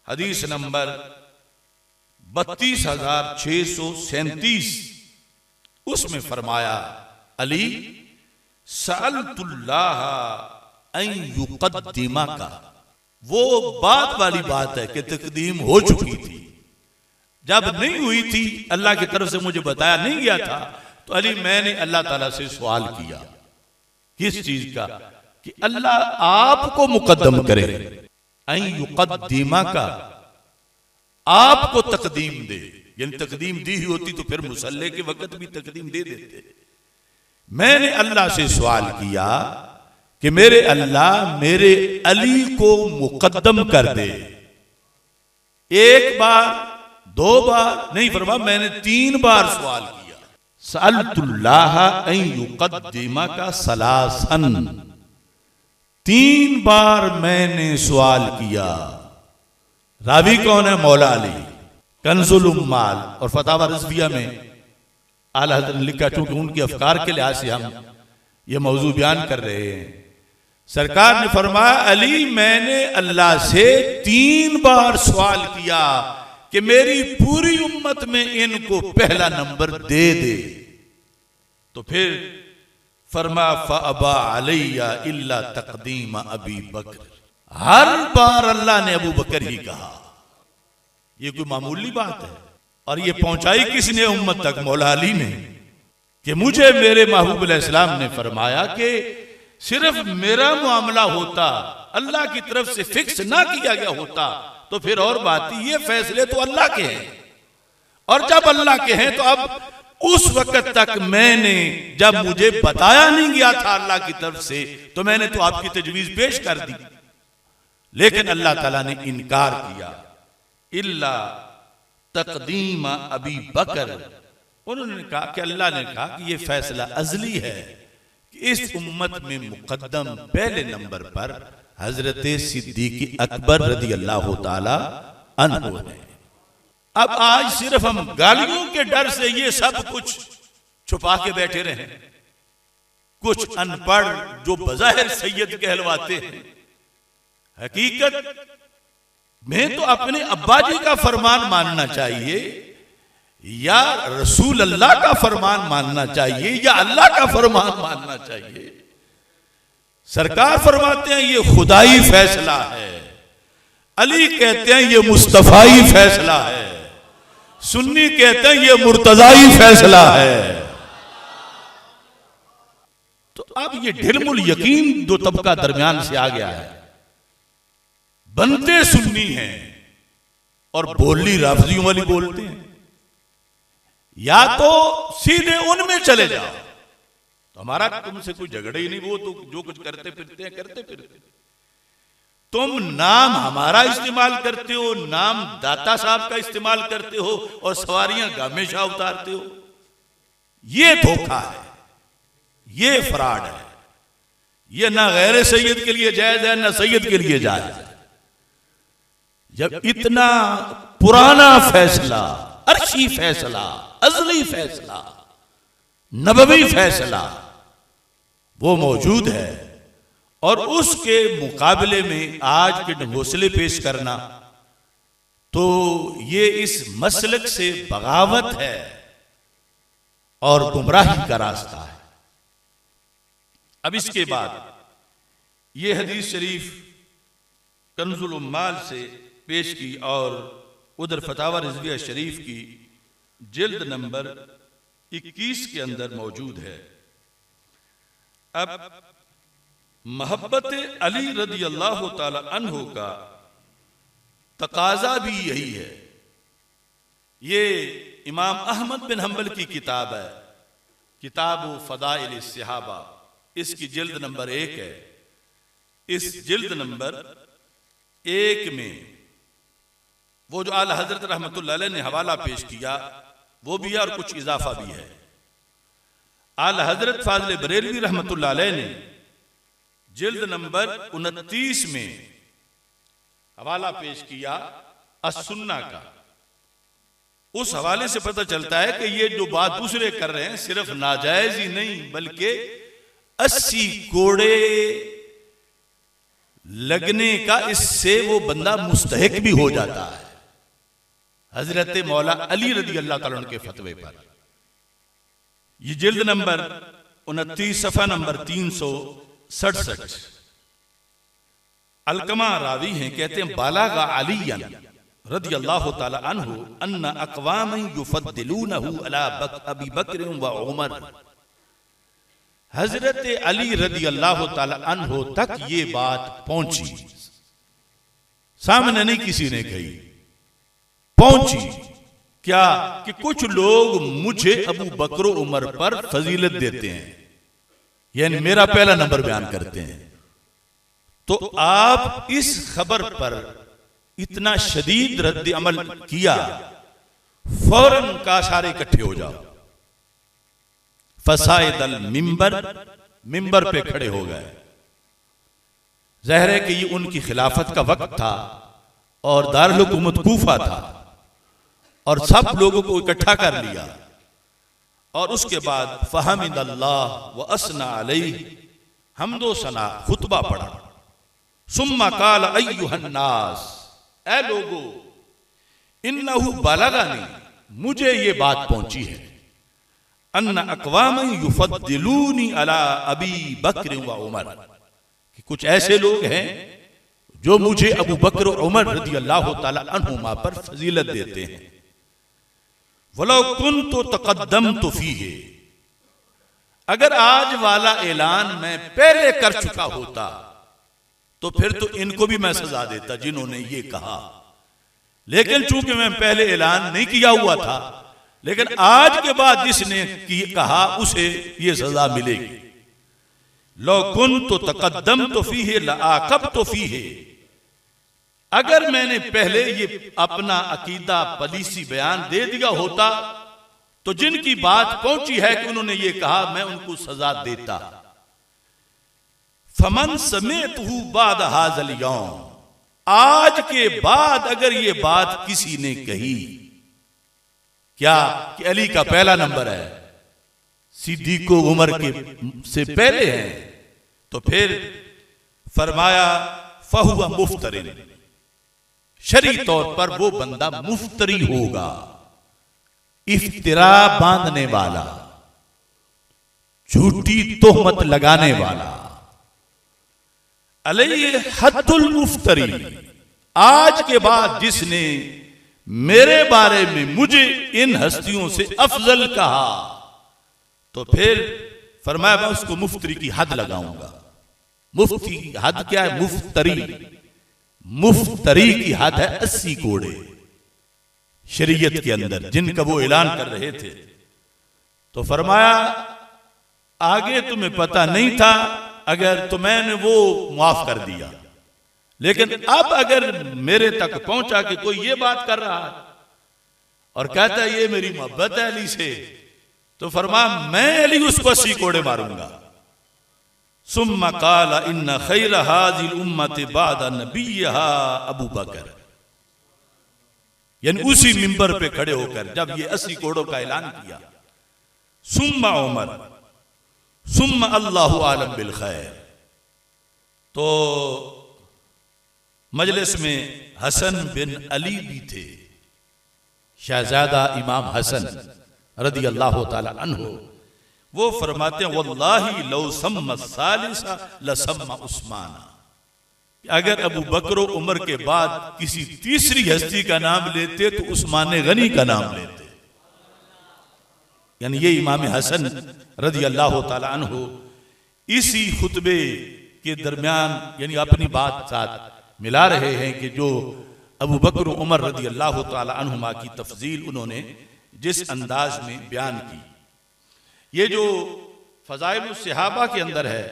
हदीस नंबर 32,637, उसमें फरमाया अली सअलतुल्लाह अन युक़द्दिमका, वो बात वाली बात है कि तकदीम हो चुकी थी, जब नहीं हुई थी अल्लाह की तरफ से मुझे बताया नहीं गया था, तो अली मैंने अल्लाह ताला से सवाल किया किस चीज का, कि अल्लाह आपको मुकद्दम करे, अन युक़द्दिमका, आपको तकदीम दे, यानी तकदीम दी ही होती तो फिर मुसल्ले के वक्त भी तकदीम दे देते। मैंने अल्लाह से सवाल किया कि मेरे अल्लाह मेरे अली को मुकद्दम कर दे, एक बार दो बार नहीं, फरमाया मैंने 3 बार सवाल किया। सअलतुल्लाह अन युक़द्दिमका सलासन, 3 बार मैंने सवाल किया। रावी कौन है? मौला अली, कंजुल उम्माल और फतावा रिज़विया में आला हज़रत ने लिखा, चूंकि उनके अफकार के लिहाज से हम ये मौजू बयान कर रहे हैं। सरकार ने फरमाया अली मैंने अल्लाह से 3 बार सवाल किया कि मेरी पूरी उम्मत में इनको पहला नंबर दे दे, तो फिर फरमा फ़अबा अलैया इल्ला तक़दीम अबी बकर, हर बार अल्लाह ने अबू बकर ही कहा। ये कोई मामूली बात है? और ये पहुंचाई किसने उम्मत तक? मौला अली ने, कि मुझे मेरे महबूब अलैहिस्सलाम ने फरमाया कि सिर्फ मेरा मामला होता, अल्लाह की तरफ से फिक्स ना किया गया होता तो फिर और बात थी, ये फैसले तो अल्लाह के हैं, और जब अल्लाह के हैं तो अब उस वक्त तक मैंने, जब मुझे बताया नहीं गया था अल्लाह की तरफ से, तो मैंने तो आपकी तजवीज पेश कर दी, लेकिन अल्लाह ताला ने इनकार किया। इल्ला तक़दीम अबी बकर, उन्होंने कहा कि अल्लाह ने कहा कि यह फैसला अज़ली है कि इस उम्मत में मुकद्दम पहले नंबर पर हजरत सिद्दीक़ अकबर रज़ी अल्लाह ताला अन्हु है। अब आज सिर्फ हम गालियों के डर से ये सब कुछ छुपा के बैठे रहे, कुछ अनपढ़ जो बज़ाहिर सैयद कहलवाते हैं, हकीकत में तो अपने अब्बा जी का फरमान मानना चाहिए, या रसूल अल्लाह का फरमान मानना चाहिए, या अल्लाह का फरमान मानना चाहिए। सरकार फरमाते हैं ये खुदाई फैसला है, अली कहते हैं ये मुस्तफाई फैसला है, सुन्नी कहते हैं ये मुर्तजाई फैसला है। तो अब ये ढिलमुल यकीन दो तबका दरमियान से आ गया है, बनते सुन्नी हैं और बोली राफजियों वाली बोलते हैं, या तो सीधे उनमें चले जाओ, तो हमारा तुमसे कोई झगड़ा ही नहीं, वो तो जो कुछ करते फिरते हैं करते फिरते। तुम नाम हमारा इस्तेमाल करते हो, नाम दाता साहब का इस्तेमाल करते हो और सवारियां गामेशा उतारते हो। ये धोखा है, ये फ्रॉड है, ये ना गैर सैयद के लिए जायज है ना सैयद के लिए जायज है। जब इतना पुराना फैसला, अर्शी फैसला, अज़ली फैसला, नबवी फैसला वो मौजूद है, और उसके मुकाबले में आज के ढंगोसले पेश करना, तो ये इस मसलक से बगावत है और गुमराही का रास्ता है। अब इसके बाद ये हदीस शरीफ कंजुल उम्माल से पेश की और उधर फतावा रिज़विया शरीफ की जिल्द नंबर 21 के अंदर मौजूद है। अब मोहब्बत अली रज़ी अल्लाह ताला अन्हु का तकाजा भी यही है। ये इमाम अहमद बिन हम्बल की किताब है, किताब फ़दाइल सहाबा, इसकी जिल्द नंबर 1 है। इस जिल्द नंबर 1 में वो जो आला हजरत रहमतुल्लाह अलैह ने हवाला पेश किया वो भी है और कुछ इजाफा भी है। आला हजरत फाज़िल बरेलवी रहमतुल्लाह अलैह ने जिल्द नंबर 29 में हवाला पेश किया अस्सुन्ना का। उस हवाले से पता चलता है कि ये जो बात दूसरे कर रहे हैं सिर्फ नाजायज ही नहीं बल्कि 80 कोड़े लगने का इससे वो बंदा मुस्तहिक भी हो जाता है। हजरत मौला अली रदी अल्लाह ताला के फतवे पर, ये जिल्द नंबर 29 सफ़ा नंबर 367, अलकमा रावी हैं, कहते हैं बालागा अलीयन रदी अल्लाह ताला अन्हु अन्ना अक़वामन युफ़द्दिलूनहु अला अबी बकर व उमर। हजरत अली रदी अल्लाह ताला अन्हु तक ये बात पहुंची, सामने नहीं किसी ने कही, पहुंची क्या कि कुछ लोग मुझे अबू बकर उमर पर फजीलत देते हैं, यानी मेरा पहला नंबर बयान करते हैं। तो आप इस खबर पर इतना शदीद रद्द अमल किया, फौरन का सारे इकट्ठे हो जाओ। फसाइदल मिंबर, मिंबर पे खड़े हो गए। ज़ाहिर है कि ये उनकी खिलाफत का वक्त था और दारुल हुकूमत कूफा था, और सब लोगों को इकट्ठा कर लिया। और उसके बाद फहमिदल्लाह व असना अलैहि, हम्दो सना खुतबा पढ़ा। सुम्मा काल अय्युहन्नास, ऐ लोगो, इन्नहु बलगनी, मुझे ये बात पहुंची है, अन्ना अक़वामन युफ़द्दिलूनी अला अबी बकर व उमर, कि कुछ ऐसे लोग हैं जो मुझे अबू बकर और उमर रज़ी अल्लाह ताला अन्हुमा पर फजीलत देते हैं। वलो कुन्तु तक़द्दमतु फ़ीही, अगर आज वाला ऐलान मैं पहले कर चुका होता तो फिर तो इनको भी मैं सजा देता जिन्होंने ये कहा, लेकिन चूंकि मैं पहले ऐलान नहीं किया हुआ था, लेकिन आज के बाद जिसने कहा उसे ये सजा मिलेगी। लो कुन्तु तक़द्दमतु फ़ीही लआक़बतु फ़ीही, अगर मैंने पहले ये अपना अकीदा पॉलिसी बयान दे दिया होता तो जिनकी बात पहुंची है कि उन्होंने ये कहा, मैं उनको सजा देता। फमन समेतहु बाद हाज़ल यौम, आज के बाद अगर ये बात किसी ने कही, क्या कि अली का पहला नंबर है, सिद्दीक़ उमर के से पहले है, तो फिर फरमाया फहुवा मुफ्तरिन, शरई तौर पर वो बंदा मुफ्तरी होगा, इफ्तिरा बांधने वाला, झूठी तोहमत लगाने वाला। अलैहि हद्दुल मुफ्तरी, आज के बाद जिसने मेरे बारे में मुझे इन हस्तियों से अफजल कहा, तो फिर फरमाया मैं उसको मुफ्तरी की हद लगाऊंगा। मुफ्ती की हद क्या है? मुफ्तरी, मुफ्तरी की हद है 80 कोड़े शरीयत के अंदर, जिनका वो ऐलान कर रहे थे। तो फरमाया आगे तुम्हें पता नहीं था, अगर तो मैंने वो माफ कर दिया, लेकिन अब अगर मेरे तक पहुंचा कि कोई ये बात कर रहा है और कहता है ये मेरी मोहब्बत है अली से, तो फरमाया मैं अली उसको 80 कोड़े मारूंगा। सुम्मा काला इन्ना खैर हाज़िल उम्मति बादा नबिय्यहा अबू बकर, यानी उसी मिंबर पे खड़े होकर जब ये 80 कोड़ों का ऐलान किया, सुम्मा उमर सुम्मा अल्लाहु आलम बिल खैर। तो मजलिस में हसन बिन अली भी थे, शहजादा इमाम हसन रदी अल्लाह ताला अन्हु। वो फरमाते हैं वल्लाही लौ सम्मा सालिसा लसम्मा उस्माना, अगर अबू बकर उमर के बाद किसी तीसरी हस्ती का नाम लेते तो उस्मान गनी का नाम लेते। यानी ये इमाम हसन रज़ी अल्लाह ताला अन्हु इसी खुतबे के दरमियान यानी अपनी बात साथ मिला रहे हैं कि जो अबू बकर उमर रज़ी अल्लाह ताला अन्हुमा की तफजील उन्होंने जिस अंदाज में बयान की, ये जो फ़ज़ाइल सहाबा के अंदर है,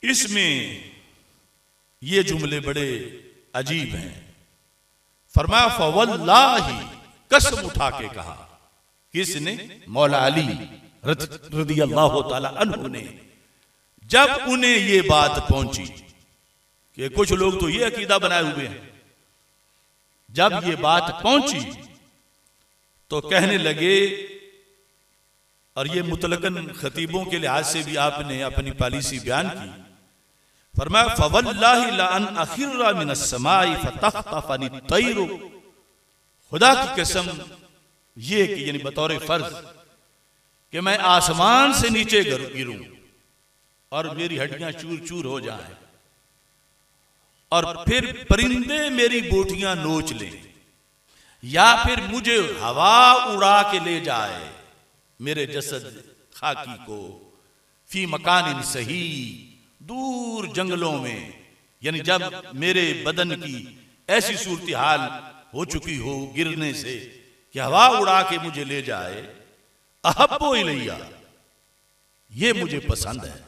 इसमें ये जुमले बड़े अजीब हैं। फरमाया फवल्लाही, कसम उठा के कहा, किसने? मौला अली रज़ी अल्लाह ताला अन्हु ने। जब उन्हें ये बात पहुंची कि कुछ लोग तो ये अकीदा बनाए हुए हैं, जब ये बात पहुंची तो कहने लगे, और ये मुतलकन खतीबों के लिहाज से भी आपने अपनी पॉलिसी बयान की, फरमाया फवल्लाहि ला अन अखिर्रा मिनस समाई फतख्तफनी तैर, खुदा की कसम ये कि यानी बतौर फर्ज कि मैं आसमान से नीचे गिरूं और मेरी हड्डियां चूर चूर हो जाएं और फिर परिंदे मेरी बोटियां नोच लें, या फिर मुझे हवा उड़ा के ले जाए मेरे जसद खाकी को फी मकान सही, दूर जंगलों में, यानी जब मेरे बदन की ऐसी सूरत हाल हो चुकी हो गिरने से कि हवा उड़ा के मुझे ले जाए, अहब्बो इलैया, ये मुझे पसंद है।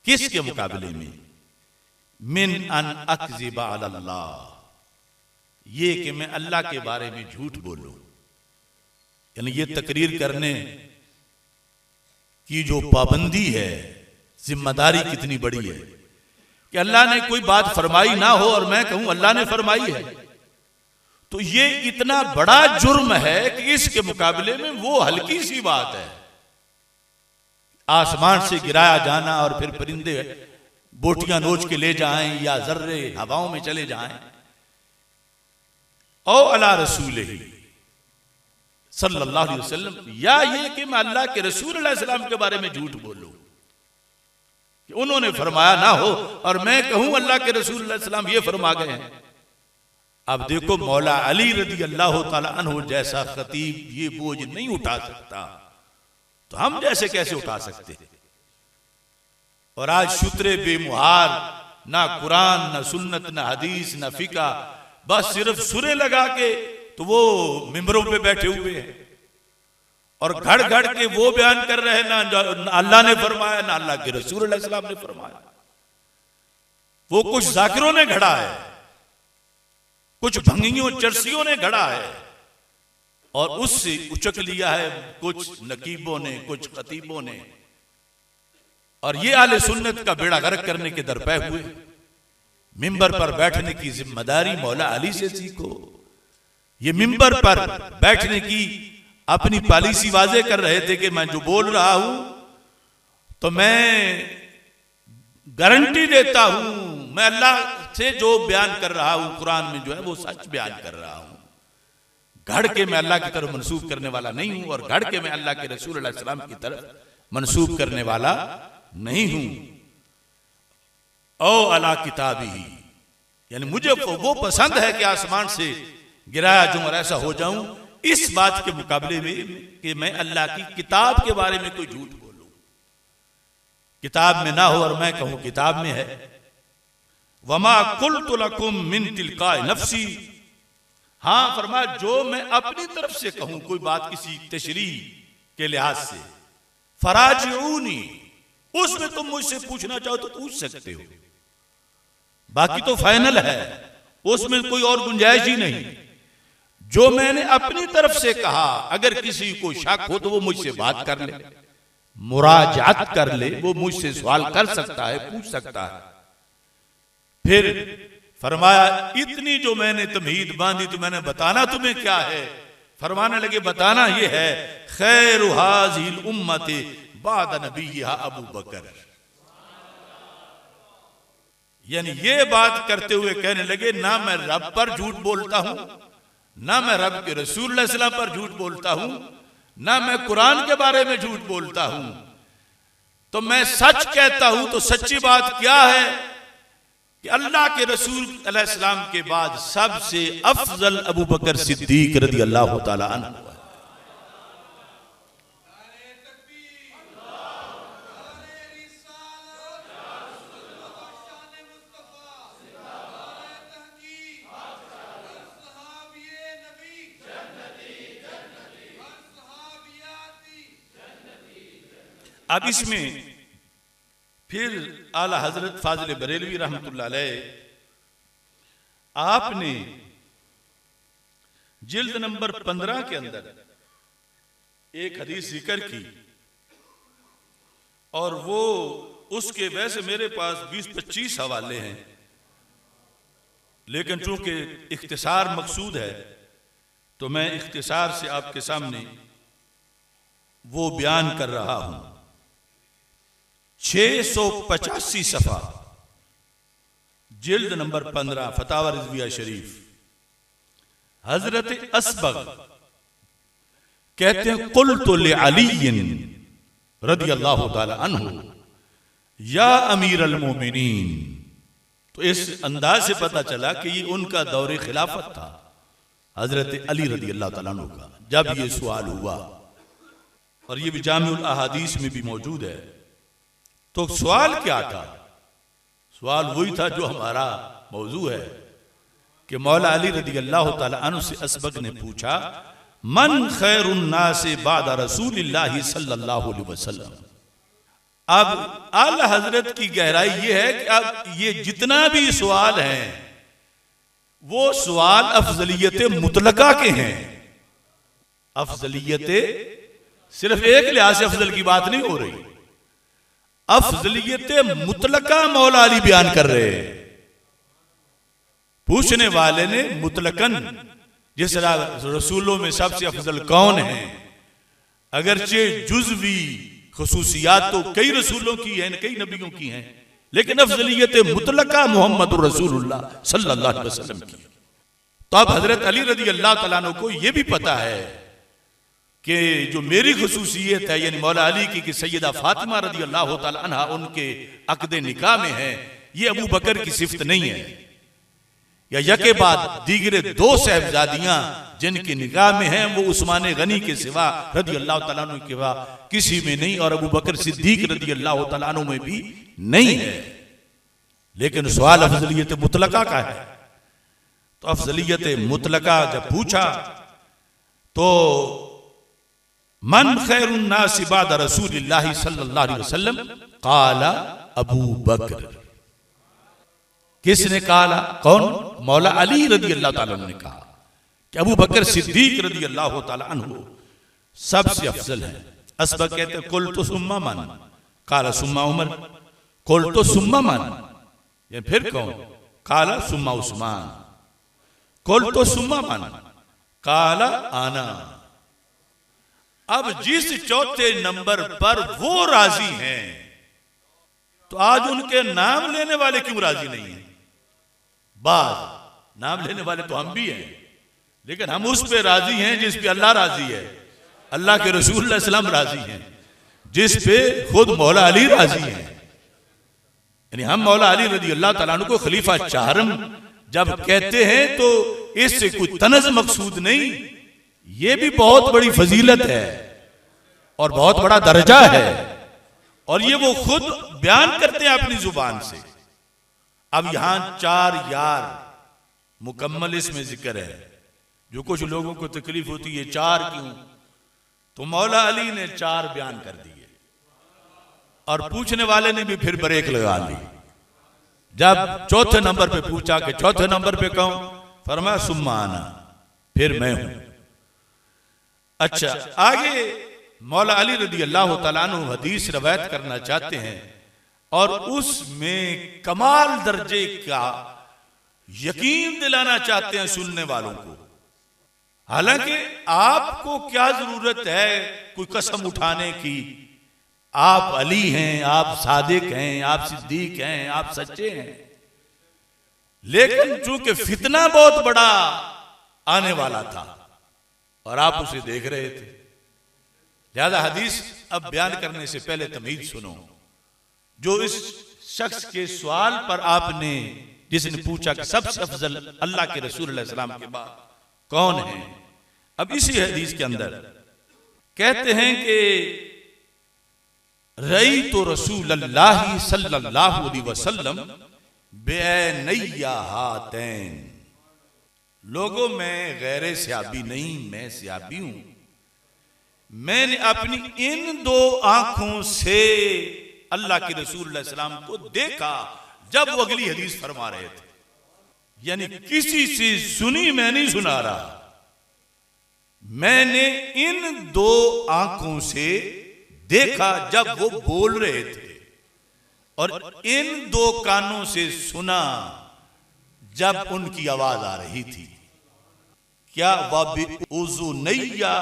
किसके मुकाबले में? मिन अन अकज़िबा अलल्लाह, ये कि मैं अल्लाह के बारे में झूठ बोलूं। यानी ये तकरीर करने की जो पाबंदी है, जिम्मेदारी कितनी बड़ी है कि अल्लाह ने कोई बात फरमाई ना हो और मैं कहूं अल्लाह ने फरमाई है, तो ये इतना बड़ा जुर्म है कि इसके मुकाबले में वो हल्की सी बात है। आसमान से गिराया जाना और फिर परिंदे बोटियां नोच के ले जाएं या जर्रे हवाओं में चले जाएं। ओ अला रसूल ही सल्लल्लाहु अलैहि वसल्लम, या ये कि मैं अल्लाह के रसूल अलैहि सलाम के बारे में झूठ बोलूं कि उन्होंने फरमाया ना हो और मैं कहूं अल्लाह के रसूल अलैहि सलाम ये फरमा गए हैं। अब देखो, मौला अली रदी अल्लाह ताला अन्हु जैसा खतीब ये बोझ नहीं उठा सकता, तो हम जैसे कैसे उठा सकते? और आज शुत्रे बेमुहार, ना कुरान ना सुन्नत ना हदीस ना फिका, बस सिर्फ सुरे लगा के तो वो मिंबरों पे बैठे हुए हैं और घड़ घड़ के वो बयान कर रहे हैं ना अल्लाह ने फरमाया ना अल्लाह के रसूल अलैहि सलाम ने फरमाया। वो कुछ जाकिरों ने घड़ा है, कुछ भंगियों चरसियों ने घड़ा है और उससे उचक लिया है कुछ नकीबों ने, कुछ खतीबों ने, और ये आले सुन्नत का बेड़ा गर्क करने के दरपे हुए। मिंबर पर बैठने की जिम्मेदारी मौला अली से सीखो। ये मिंबर पर बैठने की अपनी पॉलिसी वाजे कर रहे थे कि मैं जो बोल रहा हूं तो मैं गारंटी देता हूं, मैं अल्लाह से जो बयान कर रहा हूं कुरान में जो है वो सच बयान कर रहा हूं। घड़ के मैं अल्लाह की तरफ मंसूब करने वाला नहीं हूं और घड़ के मैं अल्लाह के रसूल अलैहि सलाम की तरफ मंसूब करने वाला नहीं हूं। ओ अला किताबी, यानी मुझे वो पसंद है कि आसमान से गिराया जो और ऐसा हो जाऊं, इस बात के मुकाबले में कि मैं अल्लाह की किताब के बारे में कोई झूठ बोलूं। किताब में ना हो और मैं कहूं किताब में है। वमा कुल्तु लकुम मिन तिलकाए नफ्सी, हां फरमाया जो मैं अपनी तरफ से कहूं कोई बात किसी तशरीह के लिहाज से, फराजिऊनी, उसमें तुम मुझसे पूछना चाहो तो पूछ सकते हो, बाकी तो फाइनल है, उसमें कोई और गुंजाइश ही नहीं। जो मैंने अपनी तरफ से कहा, अगर किसी को शक हो तो वो मुझसे बात कर ले, मुराजात कर ले, वो मुझसे सवाल कर सकता है, पूछ सकता है। फिर फरमाया इतनी जो मैंने तमहीद बांधी तो मैंने बताना तुम्हें क्या है? फरमाने लगे बताना ये है, खैरु हाज़िल उम्मति बाद नबिय्यिहा अबू बकर। यानी ये बात करते हुए कहने लगे ना मैं रब पर झूठ बोलता हूं, ना मैं रब के रसूल अलैहि सलाम पर झूठ बोलता हूं, ना मैं कुरान के बारे में झूठ बोलता हूं, तो मैं सच कहता हूं। तो सच्ची बात क्या है कि अल्लाह के रसूल अलैहि सलाम के बाद सबसे अफजल अबू बकर सिद्दीक रज़ी अल्लाह ताला अन्हु। अब इसमें फिर आला हजरत फाजिल बरेलवी रहमतुल्लाह अलैह आपने जिल्द नंबर 15 के अंदर एक हदीस जिक्र की और वो उसके वैसे मेरे पास 20-25 हवाले हैं, लेकिन चूंकि इख्तिसार मकसूद है तो मैं इख्तिसार से आपके सामने वो बयान कर रहा हूं। 685 सफा जिल्द नंबर 15 फतावा रिजविया शरीफ, हजरत असबग कहते हैं कुल्तु लिअलिय्यिन रदियल्लाहु ताला अन्हु या अमीर अल-मोमिनीन। तो इस अंदाज से पता चला कि ये उनका दौरे खिलाफत था, हजरत अली रदियल्लाहु ताला अन्हु का, जब ये सवाल हुआ। और ये भी जामिउल अहादीस में भी मौजूद है। तो सवाल क्या था? सवाल वही था जो हमारा मौजू है कि मौला अली रदियल्लाहु ताला अन्हु से असबग ने पूछा, मन खैरुन नासे बादा रसूलिल्लाहि सल्लल्लाहु अलैहि वसल्लम। अब आला हजरत की गहराई ये है कि अब ये जितना भी सवाल हैं वो सवाल अफजलियत मुतलका के हैं। अफजलियत सिर्फ एक लिहाज से अफजल की बात नहीं हो रही, अफजलियत मुतलका मौला अली बयान कर रहे हैं। पूछने वाले ने मुतलकन जिस रसूलों में सबसे अफजल कौन है, अगरचे जुज़वी खुसूसियात तो कई रसूलों की हैं, कई नबियों की हैं, लेकिन अफजलियत मुतलका मोहम्मद रसूलुल्लाह सल्लल्लाहु अलैहि वसल्लम की। तो अब हजरत अली रदियल्लाहु ताला अन्हु को यह भी पता है कि जो मेरी खुसूसियत है यानी मौला अली की कि सैयदा फातिमा रदियल्लाहु ताला अन्हा उनके अक़दे निकाह में है, ये अबू बकर की सिफत नहीं है। या यके बाद दीगरे दो साहबजादियां जिनके निकाह में हैं वो उस्मान गनी के सिवा रदियल्लाहु ताला अन्हु के सिवा किसी में नहीं, और अबू बकर सिद्दीक रदियल्लाहु ताला अन्हु में भी नहीं है। लेकिन सवाल अफजलियत मुतलका का है। तो अफजलियत मुतलका जब पूछा तो मन खैरुन नासि बादा रसूलिल्लाहि सल्लल्लाहु अलैहि वसल्लम काला अबू बकर। किसने कहा? कौन? मौला अली रदियल्लाहु ताला अन्हु ने कहा कि अबू बकर सिद्दीक रदियल्लाहु ताला अन्हु सबसे अफजल है। असबग कहते कुल तो सुम्मा मन, काला सुम्मा उमर, कुल तो सुम्मा मन, ये फिर कौन? काला सुम्मा उस्मान, कुल तो सुम्मा मन, काला आना। अब जिस चौथे नंबर पर वो राजी हैं तो आज उनके नाम लेने वाले क्यों राजी नहीं है? बाद नाम लेने वाले तो हम भी हैं, लेकिन हम उस पे राजी हैं जिस पे अल्लाह राजी है, अल्लाह के रसूल सल्लम राजी हैं, जिस पे खुद मौला अली राजी हैं। यानी हम मौला अली रदियल्लाहु ताला अन्हु को खलीफा चाहरम जब कहते हैं तो इससे कोई तनज़ मकसूद नहीं, ये भी बहुत बड़ी फजीलत है और बहुत बड़ा दर्जा है, और ये वो खुद बयान करते हैं अपनी जुबान से। अब यहां 4 यार मुकम्मल इसमें जिक्र है। जो कुछ लोगों को तकलीफ होती है 4 क्यों, तो मौला अली ने 4 बयान कर दिए और पूछने वाले ने भी फिर ब्रेक लगा ली। जब चौथे नंबर पे पूछा कि चौथे नंबर पे कौन, फरमाया सुम्मा आना, फिर मैं हूं। अच्छा, आगे मौला अली रदियल्लाहु ताला अन्हु हदीस रवायत करना चाहते हैं और उसमें कमाल दर्जे का यकीन दिलाना चाहते हैं सुनने वालों को। हालांकि आपको क्या जरूरत है कोई कसम उठाने की? आप अली हैं, आप सादिक हैं, आप सिद्दीक हैं, आप सच्चे हैं, लेकिन चूंकि फितना बहुत बड़ा आने वाला था और आप उसे देख रहे थे, लिहाजा हदीस अब बयान करने से पहले तमीज सुनो। जो इस शख्स के सवाल पर आपने जिसने पूछा कि सबसे अफजल अल्लाह के रसूल अलैहि सलाम के बाद कौन है, अब इसी हदीस के अंदर कहते हैं कि रई तो रसूल अल्लाह सल्लल्लाहु अलैहि वसल्लम बेनैया हातैन। लोगों में गैर सियाबी नहीं, मैं सियाबी हूं। मैंने अपनी इन 2 आंखों से अल्लाह के रसूल सलाम को देखा जब वो अगली हदीस फरमा रहे थे। यानी किसी से सुनी, मैं नहीं सुना रहा, मैंने इन 2 आंखों से देखा जब वो बोल रहे थे और इन 2 कानों से सुना जब उनकी आवाज आ रही थी। क्या वबि उज़ुनैया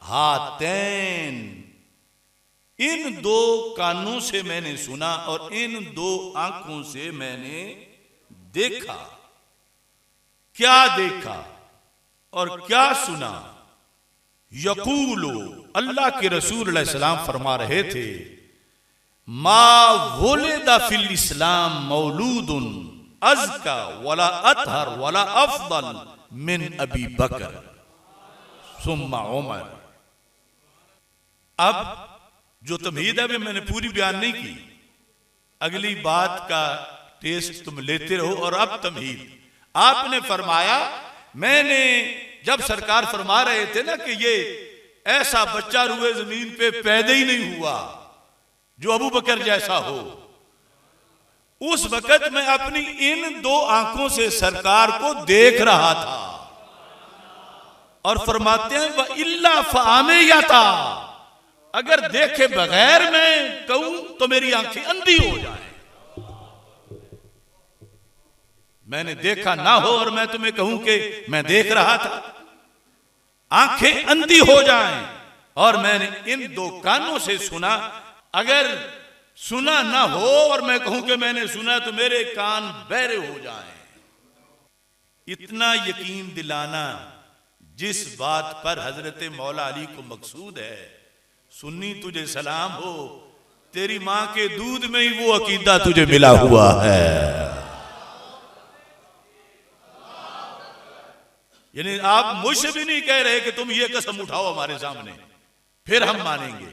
हातैन, इन 2 कानों से मैंने सुना और इन 2 आंखों से मैंने देखा, क्या देखा और क्या सुना। यकूलो, अल्लाह के रसूल अलैहि सलाम फरमा रहे थे, मा वुलिदा फिल इस्लाम मौलूदुन अज़का वला अतहर वला अफदल मिन अबी बकर सुम्मा उमर। अब जो तमहीद है मैंने पूरी बयान नहीं की, अगली बात का टेस्ट तुम लेते रहो। और अब तमहीद आपने फरमाया, मैंने जब सरकार फरमा रहे थे ना कि ये ऐसा बच्चा रुए जमीन पे पैदा ही नहीं हुआ जो अबू बकर जैसा हो, उस वक्त मैं अपनी इन दो आंखों से सरकार को देख रहा था। और फरमाते हैं व इल्ला फ़ामे या था, अगर देखे बगैर मैं कहूं तो मेरी आंखें अंधी हो जाए। मैंने देखा ना हो और मैं तुम्हें कहूं कि मैं देख रहा था, आंखें अंधी हो जाएं। और मैंने इन दो कानों से सुना, अगर सुना ना हो और मैं कहूं कि मैंने सुना तो मेरे कान बहरे हो जाएं। इतना यकीन दिलाना जिस बात पर हजरत मौला अली को मकसूद है। सुन्नी तुझे सलाम हो, तेरी मां के दूध में ही वो अकीदा तुझे मिला हुआ है। यानी आप मुझसे भी नहीं कह रहे कि तुम ये कसम उठाओ हमारे सामने, फिर हम मानेंगे।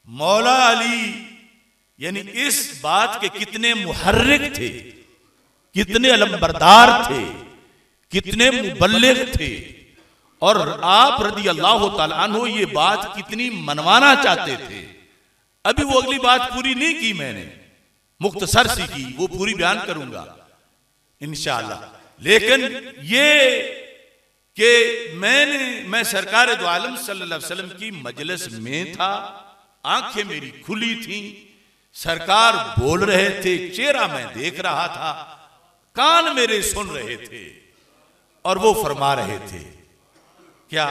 मौला अली यानी इस बात के कितने मुहर्रिक थे, कितने अलमबरदार थे, कितने मुबल्लिग थे। और आप रदी अल्लाह ताला अन्हु ये बात कितनी मनवाना चाहते थे। अभी वो अगली बात पूरी नहीं की मैंने, मुख्तसर सी की, वो पूरी बयान करूंगा इंशाअल्लाह। लेकिन ये कि मैं सरकार दो आलम सल्लल्लाहु अलैहि वसल्लम की मजलिस में था, आंखें मेरी खुली थी, सरकार बोल रहे थे, चेहरा मैं देख रहा था, कान मेरे सुन रहे थे। और वो फरमा रहे थे क्या,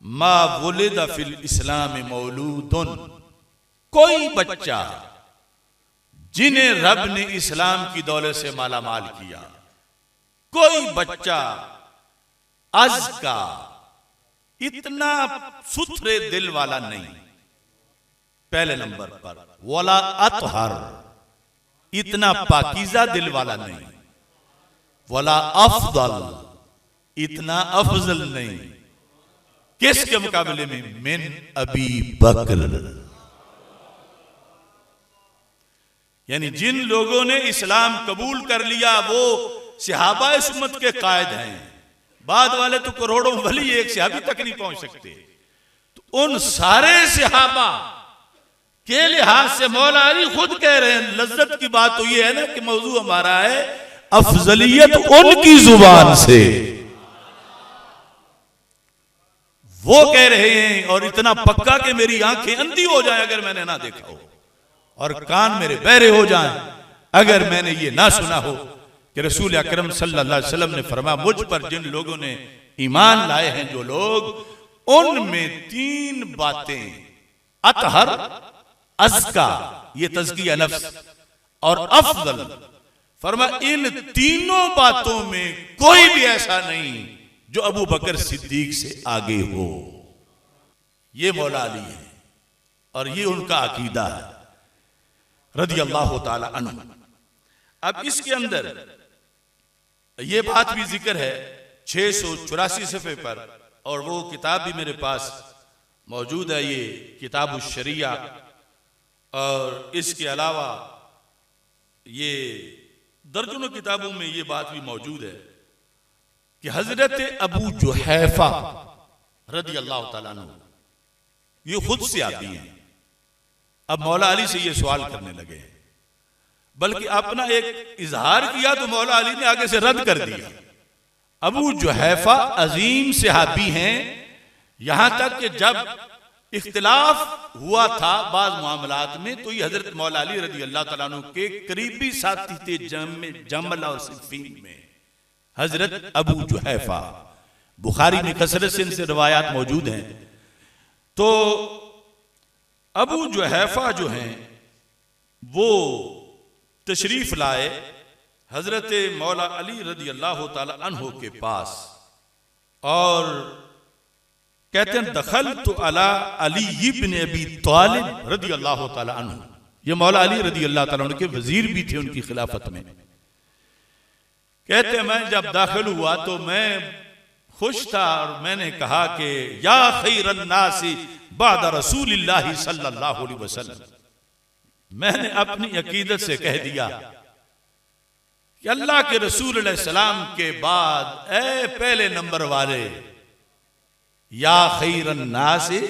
मा वुलिदा फिल इस्लाम मौलूदुन, कोई बच्चा जिन्हें रब ने इस्लाम की दौलत से माला माल किया, कोई बच्चा अज़का, इतना सुथरे दिल वाला नहीं, पहले नंबर पर, वला अतहर, इतना पाकीज़ा दिल वाला नहीं, वला अफदल, इतना अफजल नहीं, किसके मुकाबले में, मिन अबी बकर। यानी जिन लोगों ने इस्लाम कबूल कर लिया वो सहाबा इस उम्मत के कायद हैं। बाद वाले तो करोड़ों वली एक सहाबी तक नहीं पहुंच सकते। तो उन सारे सहाबा के लिहाज से मौला अली खुद कह रहे हैं, लज्जत की बात तो ये है ना कि मौजू हमारा है अफजलियत उनकी जुबान से, वो कह रहे हैं। और इतना पक्का कि मेरी आंखें अंधी हो जाए अगर मैंने ना देखा हो, और कान मेरे बहरे हो जाएं अगर मैंने ये ना सुना हो कि रसूल अकरम सल्लल्लाहु अलैहि वसल्लम ने फरमाया, मुझ पर जिन लोगों ने ईमान लाए हैं जो लोग, उनमें तीन बातें, अतहर, अज़का, ये तज़किया नफ्स, और अफजल, फरमाया इन तीनों बातों में कोई भी ऐसा नहीं जो अबू बकर सिद्दीक से आगे हो। ये मौला अली है और ये उनका अकीदा है रदी अल्लाह ताला अन्हु। अब इसके अंदर ये बात भी जिक्र है 684 सफ़े पर, और वो किताब भी मेरे पास मौजूद है, ये किताब शरिया। और इसके अलावा ये दर्जनों किताबों में ये बात भी मौजूद है कि हजरत अबू जुहैफा रदी अल्लाह ताला अन्हु ये खुद से आती हैं। अब मौला अली से ये सवाल करने लगे, बल्कि अपना एक इजहार किया तो मौला अली ने आगे से रद्द कर दिया। अबू जुहैफा अजीम सहाबी हैं, यहां तक कि जब इख्तिलाफ हुआ था बाज मामलात में तो ये हजरत मौला अली रदी अल्लाह तआला अन्हु के करीबी साथी थे जमल और सिफ़ीन में, हजरत अबू जुहैफा। बुखारी में कसरत से इनसे रवायात मौजूद हैं। तो अबू जुहैफा जो हैं वो तशरीफ लाए हजरत मौला अली रदी अल्लाह ताला अन्हो के पास और कहते हैं दखल तो अला अली इब्न अबी तालिब रदी अल्लाह ताला अन्हु। ये मौला अली रदी अल्लाह ताला अन्हु के वजीर भी थे उनकी खिलाफत में। कहते हैं मैं जब दाखिल हुआ तो मैं खुश था और मैंने कहा कि या खैरन नासी बाद रसूलिल्लाह सल्लल्लाहु अलैहि वसल्लम, मैंने अपनी अकीदत से कह दिया कि अल्लाह के रसूल अलैहि सलाम के बाद ए पहले नंबर वाले, या खैरन नासी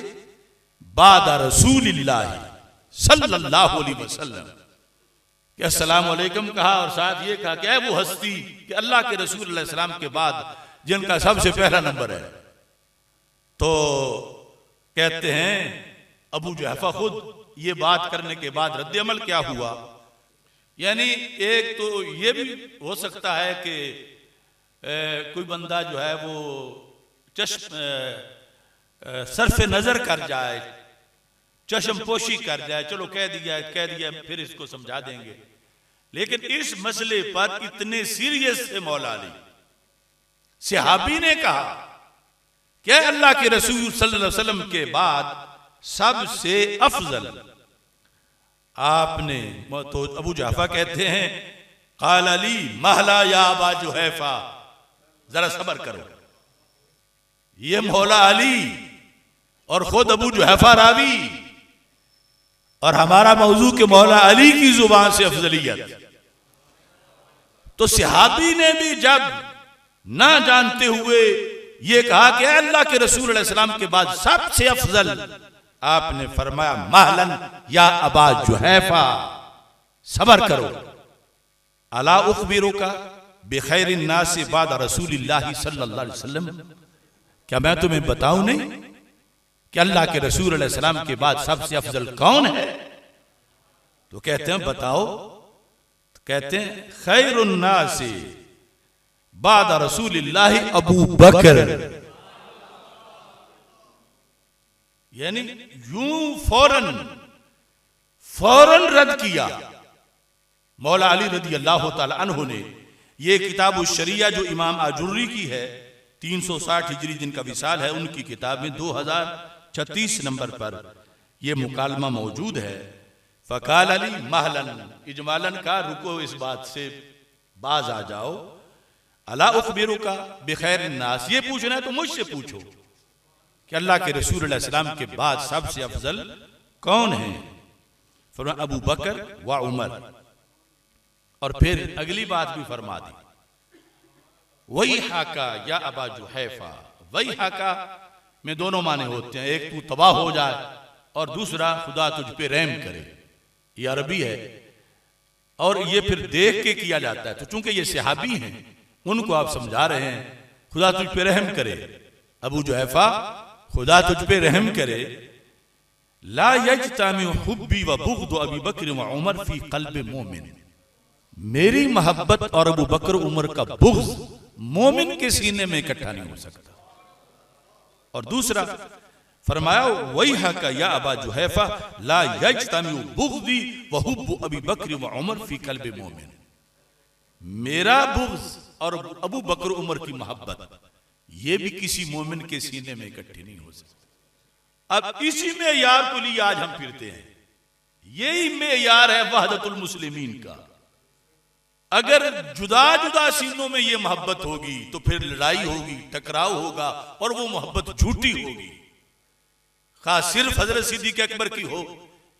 बाद रसूलिल्लाह सल्लल्लाहु अलैहि वसल्लम, कि अस्सलाम वालेकुम कहा और साथ ये कहा कि ऐ वो हस्ती कि अल्लाह के रसूल अलैहि सलाम के बाद जिनका सबसे पहला नंबर है। तो कहते हैं अबू जुहैफा खुद ये बात करने के बाद रद्द अमल क्या हुआ, यानी एक तो ये भी हो सकता है कि कोई बंदा जो है वो सर्फ नजर कर जाए, चश्म पोशी कर जाए, चलो कह दिया फिर इसको समझा देंगे। लेकिन इस मसले पर इतने सीरियस थे मौला अली, सहाबी ने कहा कि अल्लाह के रसूल सल्लल्लाहु अलैहि वसल्लम के बाद सबसे अफजल आपने, तो अबू जुहैफा कहते हैं काल अली महला या अबा जुहैफा, जरा सब्र करो। ये मौला अली और खुद अबू जुहैफा रावी और हमारा मौजू के मौला अली की जुबान से अफजलियत। तो सहाबी ने भी जब ना जानते हुए ये कहा कि अल्लाह के रसूल अलैहि सलाम के बाद सबसे अफजल, आपने फरमाया महलन या अबा जुहैफा, सबर करो। अला उखबिरुका बिखैरिन नास बाद रसूलिल्लाह सल्लल्लाहु अलैहि वसल्लम, क्या मैं तुम्हें बताऊं नहीं कि अल्लाह के रसूल अलैहि सलाम के बाद सबसे अफजल कौन है? तो कहते हैं बताओ। तो कहते हैं खैरुन नास बाद रसूलिल्लाह अबू बकर, यानी यूं फौरन रद्द किया मौला अली रदी अल्लाह ताला अन्हु ने। ये किताब शरिया जो इमाम आजुर्री की है 360 हिजरी जिनका विसाल है, उनकी किताब में 2036 नंबर पर यह मुकालमा मौजूद है। फ़काल अली महलन, इजमालन का रुको इस बात से बाज आ जाओ। अला उखबिरुका बिखैरिन नास, ये पूछना है तो मुझसे पूछो कि अल्लाह के रसूल अलैहि सलाम के बाद सबसे अफजल कौन है? फरमाया अबू बकर व उमर। और फिर अगली बात भी फरमा दी, वही हाका या अबा जुहैफा। वही हाका में दोनों माने होते हैं, एक तू तबाह हो जाए और दूसरा खुदा तुझ पे रहम करे। ये अरबी है और ये फिर देख के किया जाता है। तो चूंकि ये सहाबी हैं, उनको आप समझा रहे हैं खुदा तुझ पे रहम करे। अबू जुहैफा खुदा तुझ पे रहम करे। ला यजतामी हुब्बी व बुग़्दु अबी बकर व उमर फी क़ल्बि मोमिन, मेरी मोहब्बत और अबू बकर उमर का बुग़्ज़ मोमिन के सीने में इकट्ठा नहीं हो सकता। और दूसरा फरमाया वही हका या अबा जुहैफा ला यजतामी बुग़्दी व हुब्बु अबी बकर व उमर फी क़ल्बि मोमिन, मेरा बुग़्ज़ और अबू बकर उमर की मोहब्बत ये भी किसी मोमिन के सीने में इकट्ठी नहीं हो सकती। अब इसी मेयार को लिए आज हम फिरते हैं, यही मेयार है वहदतुल मुस्लिमीन का। अगर जुदा जुदा सीनों में ये मोहब्बत होगी तो फिर लड़ाई होगी, टकराव होगा और वो मोहब्बत झूठी होगी। खास सिर्फ हजरत सिद्दीक़ अकबर की हो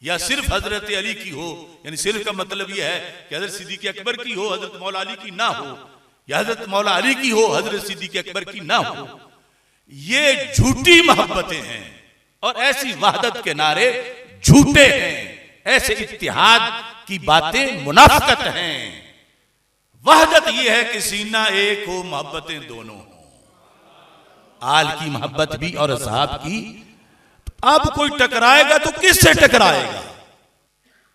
या सिर्फ हजरत अली की हो, यानी सिर्फ का मतलब यह है कि हजरत सिद्दीक़ अकबर की हो हजरत मौला अली की ना हो, या हजरत मौला अली की हो हजरत सिद्दीक़ अकबर की ना हो, ये झूठी मोहब्बतें हैं और ऐसी वहदत के नारे झूठे हैं। ऐसे इत्तिहाद की बातें मुनाफिकत हैं। वहदत यह है कि सीना एक हो, मोहब्बतें दोनों हो, आल की मोहब्बत भी और असहाब की। अब कोई टकराएगा तो किससे टकराएगा?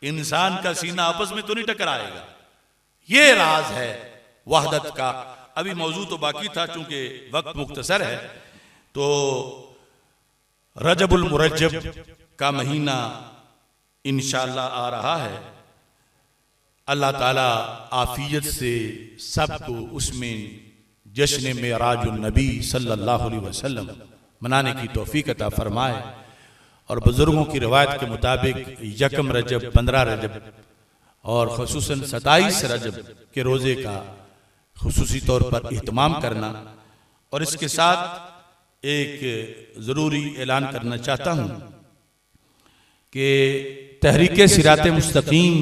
इंसान का सीना आपस में तो नहीं टकराएगा। ये राज है वहदत का। अभी मौजू तो बाकी था, चूंकि वक्त मुख्तसर है। तो रजबुल मुरज्जब का महीना इंशाअल्लाह आ रहा है। अल्लाह ताला आफियत से सबको उसमें जश्न मेराजुन नबी सल्लल्लाहु अलैहि वसल्लम मनाने की तौफीक अता फरमाए। और बुजुर्गों की रवायत के मुताबिक यकम रजब, 15 रजब और खुसूसन 27 रजब के रोज़े का खुसूसी तौर पर इहतमाम करना। और इसके साथ एक ज़रूरी ऐलान करना चाहता हूँ कि तहरीक सिरात मुस्तकीम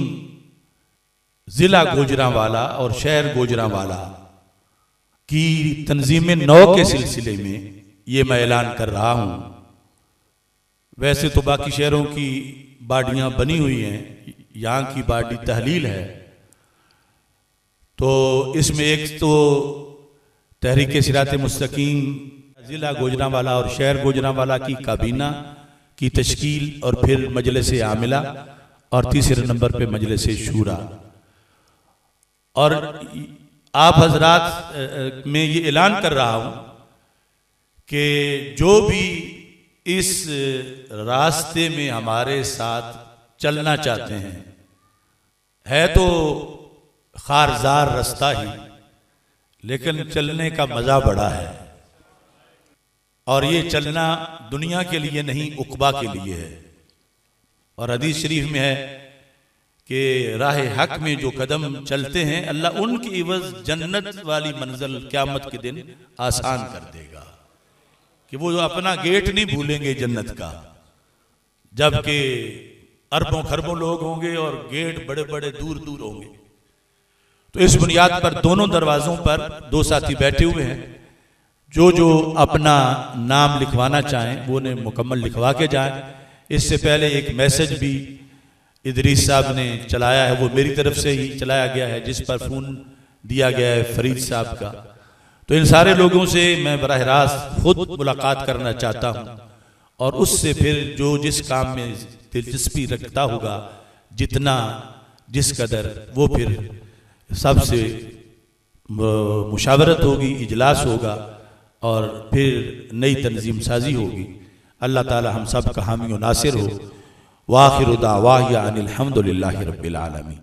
ज़िला गुजरांवाला और शहर गुजरांवाला की तंजीम 9 के सिलसिले में ये मैं ऐलान कर रहा हूँ। वैसे तो बाकी शहरों की बाडियाँ बनी हुई हैं, यहाँ की बाडी तहलील है, तो इसमें एक तो तहरीक सिरात मुस्तकीम ज़िला गुजरांवाला और शहर गुजरांवाला की काबीना की तश्कील और फिर मजलिस आमिला और तीसरे नंबर पे मजलिस शूरा। और आप हजरात में ये ऐलान कर रहा हूँ कि जो भी इस रास्ते में हमारे साथ चलना चाहते हैं, है तो खारजार रास्ता ही, लेकिन चलने का मज़ा बड़ा है। और ये चलना दुनिया के लिए नहीं, उक़बा के लिए है। और हदीस शरीफ में है कि राह हक में जो कदम चलते हैं, अल्लाह उनकी इवज़ जन्नत वाली मंजिल क़यामत के दिन आसान कर देगा, कि वो अपना गेट नहीं भूलेंगे जन्नत का, जबकि अरबों खरबों लोग होंगे और गेट बड़े बड़े दूर दूर होंगे। तो इस बुनियाद पर दोनों दरवाज़ों पर 2 साथी बैठे हुए हैं। जो अपना नाम लिखवाना चाहें वो ने मुकम्मल लिखवा के जाएं। इससे पहले एक मैसेज भी इदरीस साहब ने चलाया है, वो मेरी तरफ से ही चलाया गया है, जिस पर फ़ोन दिया गया है फरीद साहब का। तो इन सारे लोगों से मैं बराह रास्त खुद मुलाकात करना चाहता हूँ और उससे फिर जो जिस काम में दिलचस्पी रखता होगा, जितना जिस कदर, वो फिर सबसे मुशावरत होगी, इजलास होगा और फिर नई तंजीम साजी होगी। अल्लाह ताला हम सब का हामी और नासिर हो। वाखिर दावाहिया अनिल हम्दुलिल्लाहि रब्बिल आलमीन।